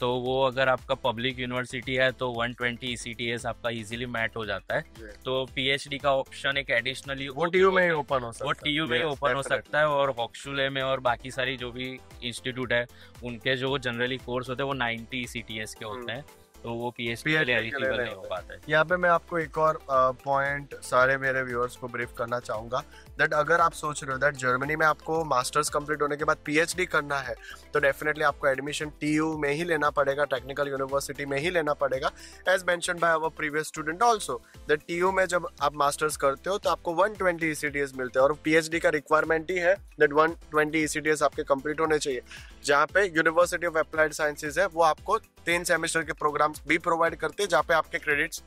तो वो अगर आपका पब्लिक यूनिवर्सिटी है तो 120 ECTS आपका इजीली मैट हो जाता है। तो PhD का ऑप्शन एक एडिशननली वो TU में ही ओपन हो सकता है, वो TU में ओपन हो सकता है। और होchschule में और बाकी सारी जो भी इंस्टीट्यूट है उनके जो जनरली कोर्स होते हैं वो 90 ECTS के होते हैं। तो वो पीएचडी के लिए एलिजिबल नहीं हो पाता है। यहाँ पे मैं आपको एक और पॉइंट सारे मेरे व्यूअर्स को ब्रीफ करना चाहूंगा, दैट अगर आप सोच रहे हो दैट जर्मनी में आपको मास्टर्स कंप्लीट होने के बाद पीएचडी करना है, तो डेफिनेटली आपको एडमिशन टीयू में ही लेना पड़ेगा, टेक्निकल यूनिवर्सिटी में ही लेना पड़ेगा। As mention by our previous student also, that TU में जब आप मास्टर्स करते हो तो आपको 120 ECTS मिलते हैं, और पीएचडी का रिक्वायरमेंट ही है दैट 120 ECTS आपके कंप्लीट होने चाहिए। जहाँ पे यूनिवर्सिटी ऑफ अप्लाइड साइंसेज है वो आपको 3 सेमेस्टर के प्रोग्राम्स भी प्रोवाइड करते हैं जहाँ पे आपके क्रेडिट्स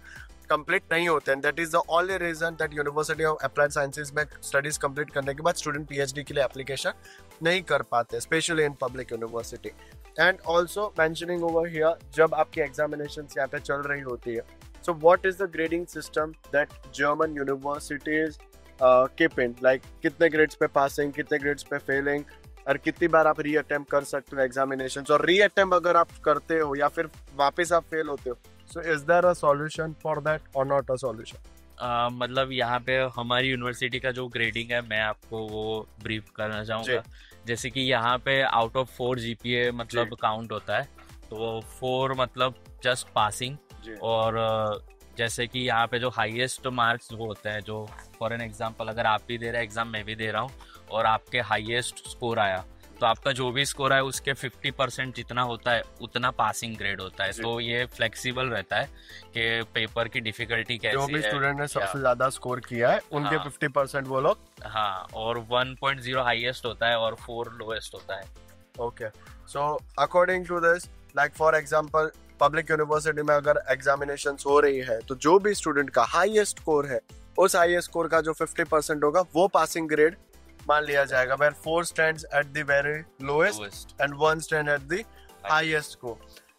कंप्लीट नहीं होते हैं। That is the only reason that university of applied sciences में स्टडीज कंप्लीट करने के बाद स्टूडेंट पीएचडी के लिए एप्लीकेशन नहीं कर पाते, specially in public university. And also mentioning over here, जब आपकी एग्जामिनेशन यहाँ पे चल रही होती है, so what is the grading system that German universities keep in, like कितने ग्रेड्स पे पासिंग, कितने ग्रेड्स पे फेलिंग, और कितनी बार आप री अटेम्प्ट कर सकते हो एग्जामिनेशन, और री अटेम्प्ट अगर आप करते हो या फिर वापस आप फेल होते हो, so is there a solution for that और नॉट अ सॉल्यूशन? मतलब यहाँ पे हमारी यूनिवर्सिटी का जो ग्रेडिंग है मैं आपको वो ब्रीफ करना चाहूँगा। जैसे कि यहाँ पे आउट ऑफ 4 GPA मतलब काउंट होता है, तो 4 मतलब जस्ट पासिंग, और जैसे कि यहाँ पे जो हाईएस्ट मार्क्स वो होते हैं, जो फॉर एन एग्जांपल अगर आप भी दे रहे हैं एग्जाम, मैं भी दे रहा हूँ, और आपके हाईएस्ट स्कोर आया, तो आपका जो भी स्कोर है उसके 50% जितना होता है उतना पासिंग ग्रेड होता है। तो ये फ्लेक्सिबल रहता है कि पेपर की डिफिकल्टी कैसी है, जो भी स्टूडेंट ने सबसे ज्यादा स्कोर किया है उनके 50% वो लोग, हाँ, और 1.0 हाईएस्ट होता है और 4 लोएस्ट होता है। Okay, so according to this, like for example public university में अगर एग्जामिनेशन हो रही है तो जो भी स्टूडेंट का हाईएस्ट स्कोर है, उस हाईएस्ट स्कोर का जो 50% होगा वो पासिंग ग्रेड मान लिया जाएगा, where 4 stands at the very lowest and 1 stand at the highest score.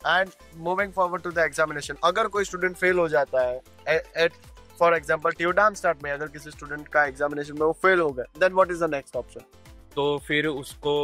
And moving forward to the examination, अगर कोई स्टूडेंट फेल हो जाता है at for example TU Darmstadt में, अगर किसी स्टूडेंट का एग्जामिनेशन में वो फेल हो गया, then what is the next option? तो फिर उसको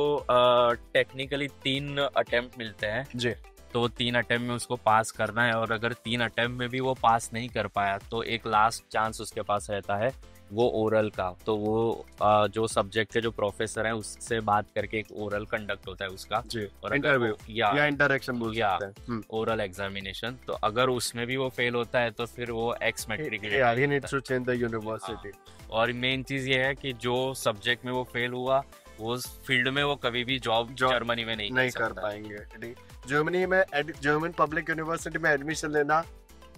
टेक्निकली 3 अटेम्प्ट मिलते हैं जी, तो 3 अटेम्प्ट में उसको पास करना है, और अगर 3 अटेम्प्ट में भी वो पास नहीं कर पाया तो एक लास्ट चांस उसके पास रहता है वो ओरल का। तो वो जो सब्जेक्ट के जो प्रोफेसर हैं उससे बात करके एक ओरल कंडक्ट होता है उसका, और इंटरव्यू या इंटरेक्शन बोल सकते हैं, ओरल एग्जामिनेशन। तो अगर उसमें भी वो फेल होता है तो फिर वो exmatriculate, he needs to change the university. और मेन चीज ये है कि जो सब्जेक्ट में वो फेल हुआ वो फील्ड में वो कभी भी जॉब जर्मनी में नहीं कर पाएंगे। जर्मनी में जर्मन पब्लिक यूनिवर्सिटी में एडमिशन लेना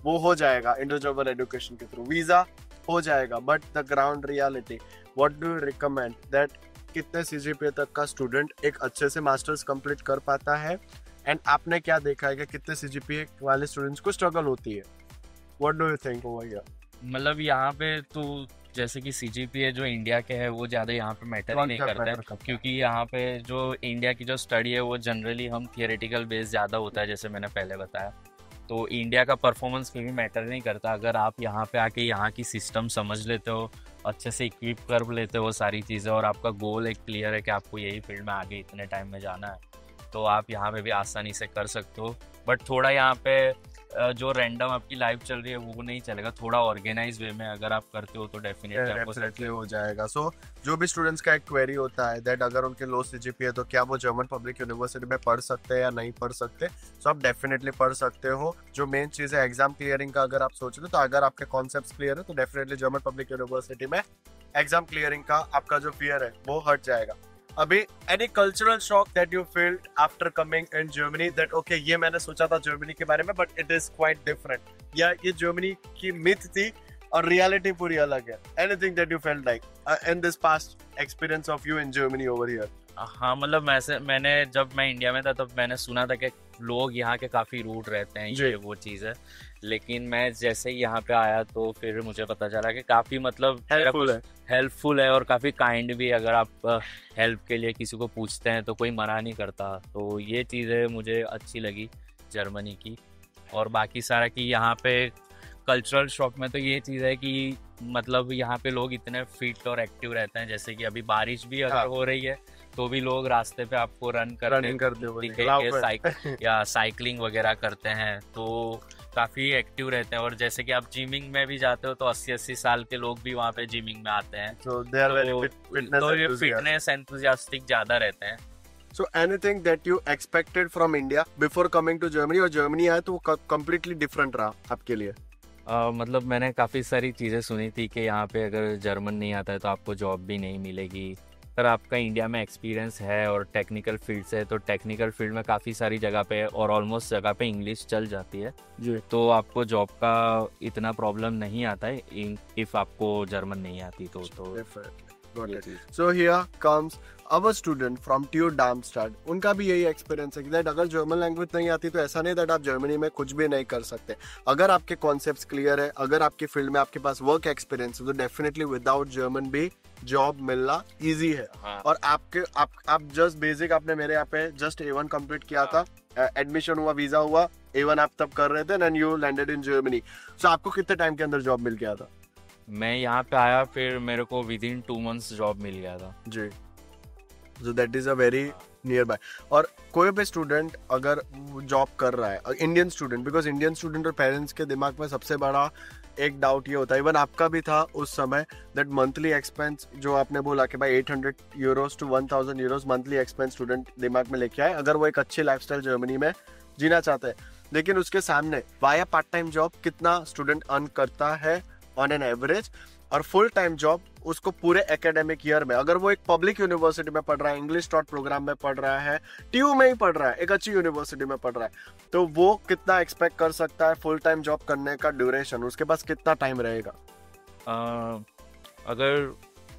वो हो जाएगा इंडो जर्मन एजुकेशन के थ्रू, वीजा हो जाएगा, but the ground reality, what do you recommend that कितने CGPA तक का स्टूडेंट एक अच्छे से मास्टर्स कंप्लीट कर पाता है, एंड आपने क्या देखा है कि कितने CGPA वाले स्टूडेंट्स को स्ट्रगल होती है? What do you think over here? मतलब यहाँ पे तो जैसे कि CGPA जो इंडिया के है वो ज़्यादा यहाँ पे मैटर ही नहीं करता है, क्योंकि यहाँ पे जो इंडिया की जो स्टडी है वो जनरली हम थियोरेटिकल बेस ज़्यादा होता है, जैसे मैंने पहले बताया। तो इंडिया का परफॉर्मेंस कभी मैटर नहीं करता। अगर आप यहाँ पे आके यहाँ की सिस्टम समझ लेते हो, अच्छे से इक्विप कर लेते हो सारी चीज़ें, और आपका गोल एक क्लियर है कि आपको यही फील्ड में आगे इतने टाइम में जाना है, तो आप यहाँ पे भी आसानी से कर सकते हो। बट थोड़ा यहाँ पे जो रैंडम आपकी लाइफ चल रही है वो नहीं चलेगा, थोड़ा ऑर्गेनाइज वे में अगर आप करते हो तो डेफिनेटली हो जाएगा। सो जो भी स्टूडेंट्स का एक क्वेरी होता है दैट अगर उनके लो CGPA तो क्या वो जर्मन पब्लिक यूनिवर्सिटी में पढ़ सकते हैं या नहीं पढ़ सकते, सो आप डेफिनेटली पढ़ सकते हो। जो मेन चीज़ है एग्जाम क्लियरिंग का, अगर आप सोच रहे हो तो अगर आपके कॉन्सेप्ट क्लियर है तो डेफिनेटली जर्मन पब्लिक यूनिवर्सिटी में एग्जाम क्लियरिंग का आपका जो फियर है वो हट जाएगा। अभी any cultural shock that you field after coming in Germany, that okay ये मैंने सोचा था जर्मनी के बारे में but it is quite different, या ये जर्मनी की मिथ थी और रियलिटी पूरी अलग है? Anything that you felt like in this past experience of you in Germany over here? हाँ, मतलब मैंने जब मैं इंडिया में था तब मैंने सुना था कि लोग यहाँ के काफ़ी रूड रहते हैं, ये वो चीज़ है। लेकिन मैं जैसे ही यहाँ पे आया तो फिर मुझे पता चला कि काफ़ी मतलब हेल्पफुल है और काफ़ी काइंड भी। अगर आप हेल्प के लिए किसी को पूछते हैं तो कोई मना नहीं करता, तो ये चीज़ें मुझे अच्छी लगी जर्मनी की। और बाकी सारा कि यहाँ पे कल्चरल शॉक में तो ये चीज़ है कि मतलब यहाँ पे लोग इतने फिट और एक्टिव रहते हैं, जैसे कि अभी बारिश भी अगर हो रही है तो भी लोग रास्ते पे आपको रनिंग करते या साइकिलिंग वगैरह करते हैं, तो काफ़ी एक्टिव रहते हैं। और जैसे कि आप जिमिंग में भी जाते हो तो 80-80 साल के लोग भी वहाँ पे जिमिंग में आते हैं, तो ये फिटनेस एंथुसियास्टिक ज़्यादा रहते हैं। So anything that you expected from India before coming to Germany, और Germany आए तो वो completely different रहा आपके लिए? मतलब मैंने काफ़ी सारी चीज़ें सुनी थी कि यहाँ पे अगर जर्मन नहीं आता है तो आपको जॉब भी नहीं मिलेगी। पर आपका इंडिया में एक्सपीरियंस है और टेक्निकल फील्ड से, तो टेक्निकल फील्ड में काफ़ी सारी जगह पे और ऑलमोस्ट जगह पे इंग्लिश चल जाती है, जी। तो आपको जॉब का इतना प्रॉब्लम नहीं आता है इफ़ आपको जर्मन नहीं आती तो Got ये it. Cheese. So here comes our student from TU Darmstadt. उनका भी यही एक्सपीरियंस है कि that अगर जर्मन लैंग्वेज नहीं आती तो ऐसा नहीं that आप जर्मनी में कुछ भी नहीं कर सकते। अगर आपके कॉन्सेप्ट्स क्लियर है, अगर आपकी फील्ड में आपके पास वर्क एक्सपीरियंस है, तो डेफिनेटली विदाउट जर्मन भी जॉब मिलना इजी है। हाँ। और आप जस्ट बेसिक आपने मेरे यहाँ पे जस्ट A1 कंप्लीट किया था, एडमिशन हुआ, वीजा हुआ, A1 आप तब कर रहे थे, and you landed in Germany. So आपको कितने टाइम के अंदर जॉब मिल गया था? मैं यहाँ पे आया फिर मेरे को विद इन 2 months जॉब मिल गया था जी। So that is a very nearby. और कोई भी स्टूडेंट अगर जॉब कर रहा है, Indian student, because Indian student और पेरेंट्स के दिमाग में सबसे बड़ा एक डाउट ये होता है, इवन आपका भी था उस समय, दैट मंथली एक्सपेंस जो आपने बोला कि भाई 800 euros to 1000 euros monthly expense student दिमाग में लेके आए अगर वो एक अच्छी लाइफस्टाइल जर्मनी में जीना चाहते हैं। लेकिन उसके सामने वाया पार्ट टाइम जॉब कितना स्टूडेंट अर्न करता है ऑन एन एवरेज, और फुल टाइम जॉब उसको पूरे एकेडमिक ईयर में, अगर वो एक पब्लिक यूनिवर्सिटी में पढ़ रहा है, इंग्लिश टॉट प्रोग्राम में पढ़ रहा है, टीयू में ही पढ़ रहा है, एक अच्छी यूनिवर्सिटी में पढ़ रहा है, तो वो कितना एक्सपेक्ट कर सकता है फुल टाइम जॉब करने का ड्यूरेशन, उसके पास कितना टाइम रहेगा? अगर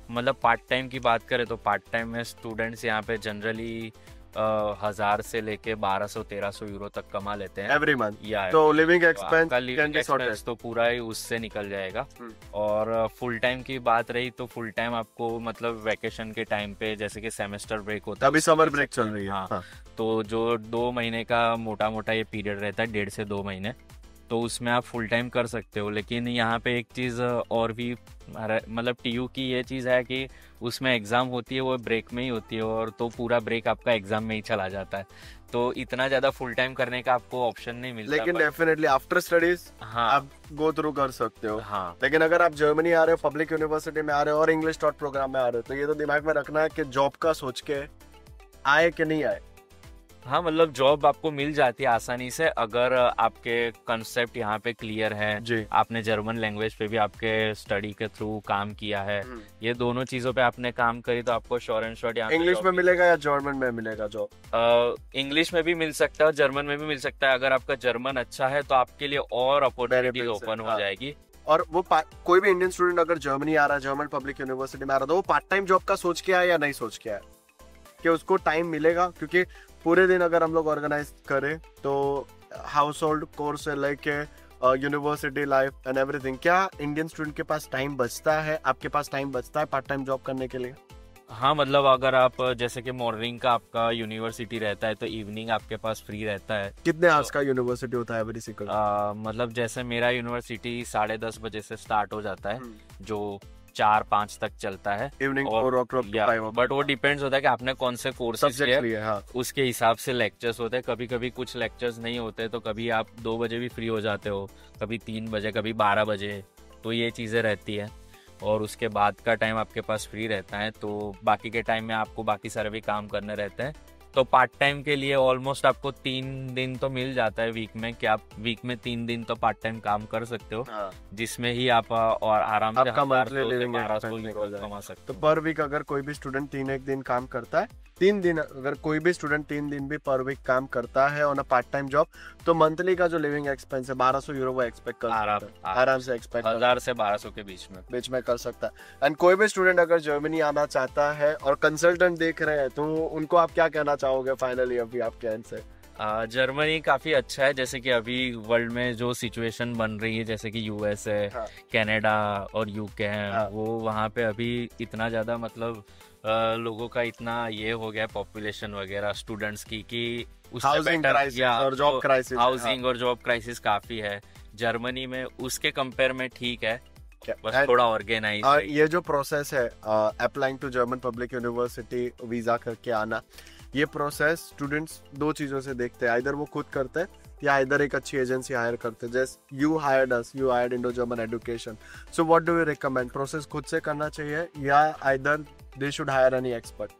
मतलब पार्ट टाइम की बात करें तो पार्ट टाइम में स्टूडेंट्स यहाँ पे जनरली 1000 से लेके 1200-1300 यूरो तक कमा लेते हैं एवरी मंथ। या तो लिविंग आपका एक्सपेंस लिविंग एक्सपेंस तो पूरा ही उससे निकल जाएगा। और फुल टाइम की बात रही तो फुल टाइम आपको मतलब वैकेशन के टाइम पे जैसे कि सेमेस्टर ब्रेक होता है, अभी समर ब्रेक चल रही है। हाँ। तो जो 2 महीने का मोटा मोटा ये पीरियड रहता है, 1.5 से 2 महीने, तो उसमें आप फुल टाइम कर सकते हो। लेकिन यहाँ पे एक चीज़ और भी मतलब टीयू की ये चीज़ है कि उसमें एग्ज़ाम होती है वो ब्रेक में ही होती है, और तो पूरा ब्रेक आपका एग्ज़ाम में ही चला जाता है, तो इतना ज़्यादा फुल टाइम करने का आपको ऑप्शन नहीं मिलता। लेकिन डेफिनेटली आफ्टर स्टडीज हाँ आप गो थ्रू कर सकते हो। हाँ। लेकिन अगर आप जर्मनी आ रहे हो, पब्लिक यूनिवर्सिटी में आ रहे हो और इंग्लिश टॉट प्रोग्राम में आ रहे हो, तो ये तो दिमाग में रखना है कि जॉब का सोच के आए कि नहीं आए। हाँ, मतलब जॉब आपको मिल जाती है आसानी से अगर आपके कंसेप्ट यहाँ पे क्लियर है जी। आपने जर्मन लैंग्वेज पे भी आपके स्टडी के थ्रू काम किया है, ये दोनों चीज़ों पे आपने काम करी तो आपको श्योर एंड श्योर यहाँ इंग्लिश में मिलेगा या जर्मन में मिलेगा जॉब? इंग्लिश में भी मिल सकता है और जर्मन में भी मिल सकता है। अगर आपका जर्मन अच्छा है तो आपके लिए और अपॉर्चुनिटीज ओपन हो जाएगी। और वो कोई भी इंडियन स्टूडेंट अगर जर्मनी आ रहा है, जर्मन पब्लिक यूनिवर्सिटी में आ रहा है, तो वो पार्ट टाइम जॉब का सोच के आया या नहीं सोच के आया कि उसको टाइम मिलेगा? क्योंकि पूरे दिन अगर हम लोग ऑर्गेनाइज करें तो हाउस होल्ड कोर्स से लेके यूनिवर्सिटी लाइफ एंड एवरीथिंग, क्या इंडियन स्टूडेंट के पास टाइम बचता है, आपके पास टाइम बचता है पार्ट टाइम जॉब करने के लिए? हाँ, मतलब अगर आप जैसे कि मॉर्निंग का आपका यूनिवर्सिटी रहता है तो इवनिंग आपके पास फ्री रहता है। कितने आवर्स का यूनिवर्सिटी होता है एवरी सिंगल? मतलब जैसे मेरा यूनिवर्सिटी 10:30 बजे से स्टार्ट हो जाता है जो 4-5 तक चलता है इवनिंग बट वो डिपेंड्स होता है कि आपने कौन से कोर्सेज किए, हाँ। उसके हिसाब से लेक्चर्स होते हैं। कभी कभी कुछ लेक्चर्स नहीं होते तो कभी आप 2 बजे भी फ्री हो जाते हो, कभी 3 बजे, कभी 12 बजे, तो ये चीज़ें रहती है। और उसके बाद का टाइम आपके पास फ्री रहता है, तो बाकी के टाइम में आपको बाकी सारे भी काम करने रहते हैं। तो पार्ट टाइम के लिए ऑलमोस्ट आपको 3 दिन तो मिल जाता है वीक में, कि आप वीक में 3 दिन तो पार्ट टाइम काम कर सकते हो, हाँ। जिसमें ही आप और आराम से आपका मंथली लिविंग कमा सकते हो। तो पर वीक अगर कोई भी स्टूडेंट 3 दिन काम करता है, 3 दिन अगर कोई भी स्टूडेंट 3 दिन भी पर वीक काम करता है on a part time job, तो मंथली का जो लिविंग एक्सपेंस है 1200 यूरो वो एक्सपेक्ट कर आराम से एक्सपेक्ट 1000 से 1200 के बीच में कर सकता है। एंड कोई भी स्टूडेंट अगर जर्मनी आना चाहता है और कंसल्टेंट देख रहे हैं, तो उनको आप क्या कहना चाहोगे फाइनली अभी आपके एंड से? जर्मनी काफी अच्छा है, जैसे कि अभी वर्ल्ड में जो सिचुएशन बन रही है, जैसे कि यूएस है, हाँ। कनाडा और यूके है, हाँ। वो वहाँ पे अभी इतना ज्यादा मतलब लोगों का इतना ये हो गया पॉपुलेशन वगैरह स्टूडेंट्स की कि हाउसिंग क्राइसिस और जॉब क्राइसिस, हाउसिंग और जॉब क्राइसिस काफी है। जर्मनी में उसके कंपेयर में ठीक है, बस थोड़ा ऑर्गेनाइज। ये जो प्रोसेस है applying to German public university visa करके आना, ये प्रोसेस स्टूडेंट्स 2 चीजों से देखते हैं, आइदर वो खुद करते हैं या इधर एक अच्छी एजेंसी हायर करते हैं। जैसे you hired us, you hired Indo German education, so what do you recommend? Process खुद से करना चाहिए या either they should higher any expert?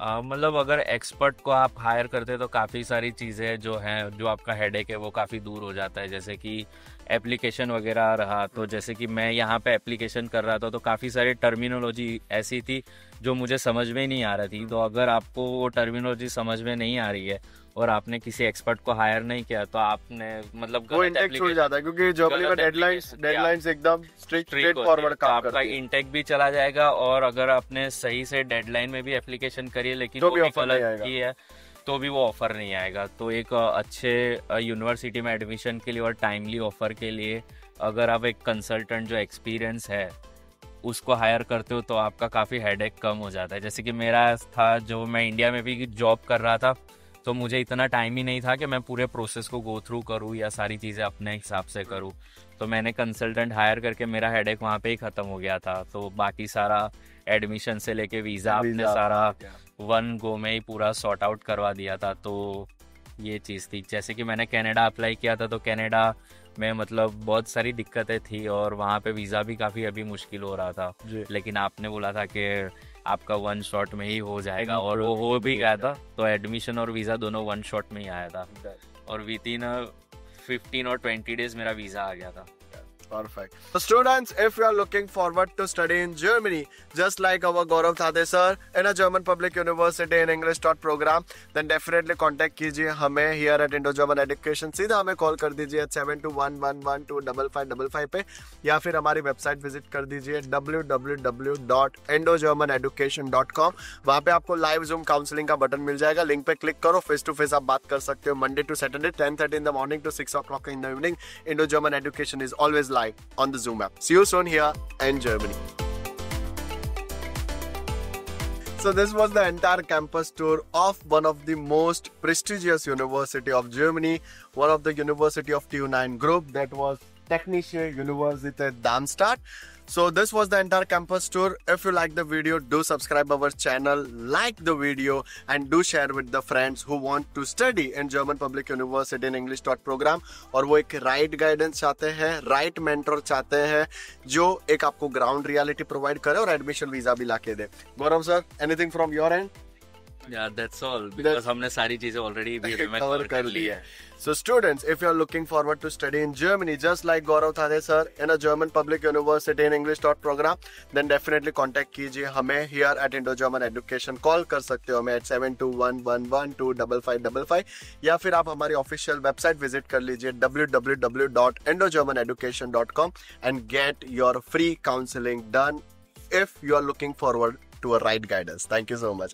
मतलब अगर एक्सपर्ट को आप हायर करते हैं तो काफ़ी सारी चीज़ें जो हैं, जो आपका हेडेक है वो काफ़ी दूर हो जाता है। जैसे कि एप्लीकेशन वगैरह रहा, तो जैसे कि मैं यहाँ पे एप्लीकेशन कर रहा था तो काफ़ी सारी टर्मिनोलॉजी ऐसी थी जो मुझे समझ में नहीं आ रही थी। तो अगर आपको वो टर्मिनोलॉजी समझ में नहीं आ रही है और आपने किसी एक्सपर्ट को हायर नहीं किया तो आपने मतलब वो इंटेक छूट जाता है, क्योंकि जर्मनी में डेडलाइंस एकदम स्ट्रेट फॉरवर्ड काम आपका करती है। इंटेक भी चला जाएगा, और अगर आपने सही से डेडलाइन में भी एप्लीकेशन करी है लेकिन तो वो भी भी offer नहीं गलत आएगा। की है तो भी वो ऑफर नहीं आएगा। तो एक अच्छे यूनिवर्सिटी में एडमिशन के लिए और टाइमली ऑफर के लिए अगर आप एक कंसल्टेंट जो एक्सपीरियंस है उसको हायर करते हो तो आपका काफ़ी हेडेक कम हो जाता है। जैसे कि मेरा था, जो मैं इंडिया में भी जॉब कर रहा था तो मुझे इतना टाइम ही नहीं था कि मैं पूरे प्रोसेस को गो थ्रू करूँ या सारी चीज़ें अपने हिसाब से करूँ। तो मैंने कंसल्टेंट हायर करके मेरा हेडेक वहाँ पे ही ख़त्म हो गया था। तो बाकी सारा एडमिशन से लेके वीज़ा आपने सारा वन गो में ही पूरा सॉर्ट आउट करवा दिया था। तो ये चीज़ थी। जैसे कि मैंने कनाडा अप्लाई किया था तो कनाडा में मतलब बहुत सारी दिक्कतें थी और वहाँ पे वीज़ा भी काफ़ी अभी मुश्किल हो रहा था, लेकिन आपने बोला था कि आपका वन शॉट में ही हो जाएगा, और वो हो भी गया था। तो एडमिशन और वीज़ा दोनों वन शॉट में ही आया था, और विद इन 15 और 20 डेज मेरा वीज़ा आ गया था। Perfect. So students, if you are looking forward to study in Germany, just like our Gaurav Thade sir in a German Public University in English taught program, then definitely contact कीजिए हमें here at Indo-German Education। सीधा हमें call कर दीजिए 7211125555 पे, या फिर हमारी वेबसाइट विजिट कर दीजिए www.indogermaneducation.com। वहाँ पे आपको लाइव जूम काउंसलिंग का बटन मिल जाएगा, लिंक पे क्लिक करो, फेस टू फेस आप बात कर सकते हो। Monday to Saturday 10:30 in the morning to 6 o'clock in the evening, Indo-German Education is always live on the Zoom app. See you soon here in Germany. So this was the entire campus tour of one of the most prestigious university of Germany, one of the University of TU9 group, that was Technische Universität Darmstadt. So this was the entire campus tour. If you like the video, do subscribe our channel, like the video, and do share with the friends who want to study in German Public University in English taught program. और वो एक right guidance चाहते हैं, right mentor चाहते हैं, जो एक आपको ग्राउंड रियलिटी प्रोवाइड करे और एडमिशन वीजा भी लाके दे। Gaurav sir, anything from your end? Yeah, that's all, because हमने सारी चीजें ऑलरेडी कवर कर ली है। So students, if you are looking forward to study in Germany, just like Gaurav Thade sir in a German Public University in English taught program, then definitely contact कीजिए हमें here at Indo-German Education। Call कर सकते हो हमें at 7211125555, या फिर आप हमारी ऑफिशियल वेबसाइट विजिट कर लीजिए www.indogermaneducation.com and get your free counseling done if you are looking forward to a right guidance. Thank you so much.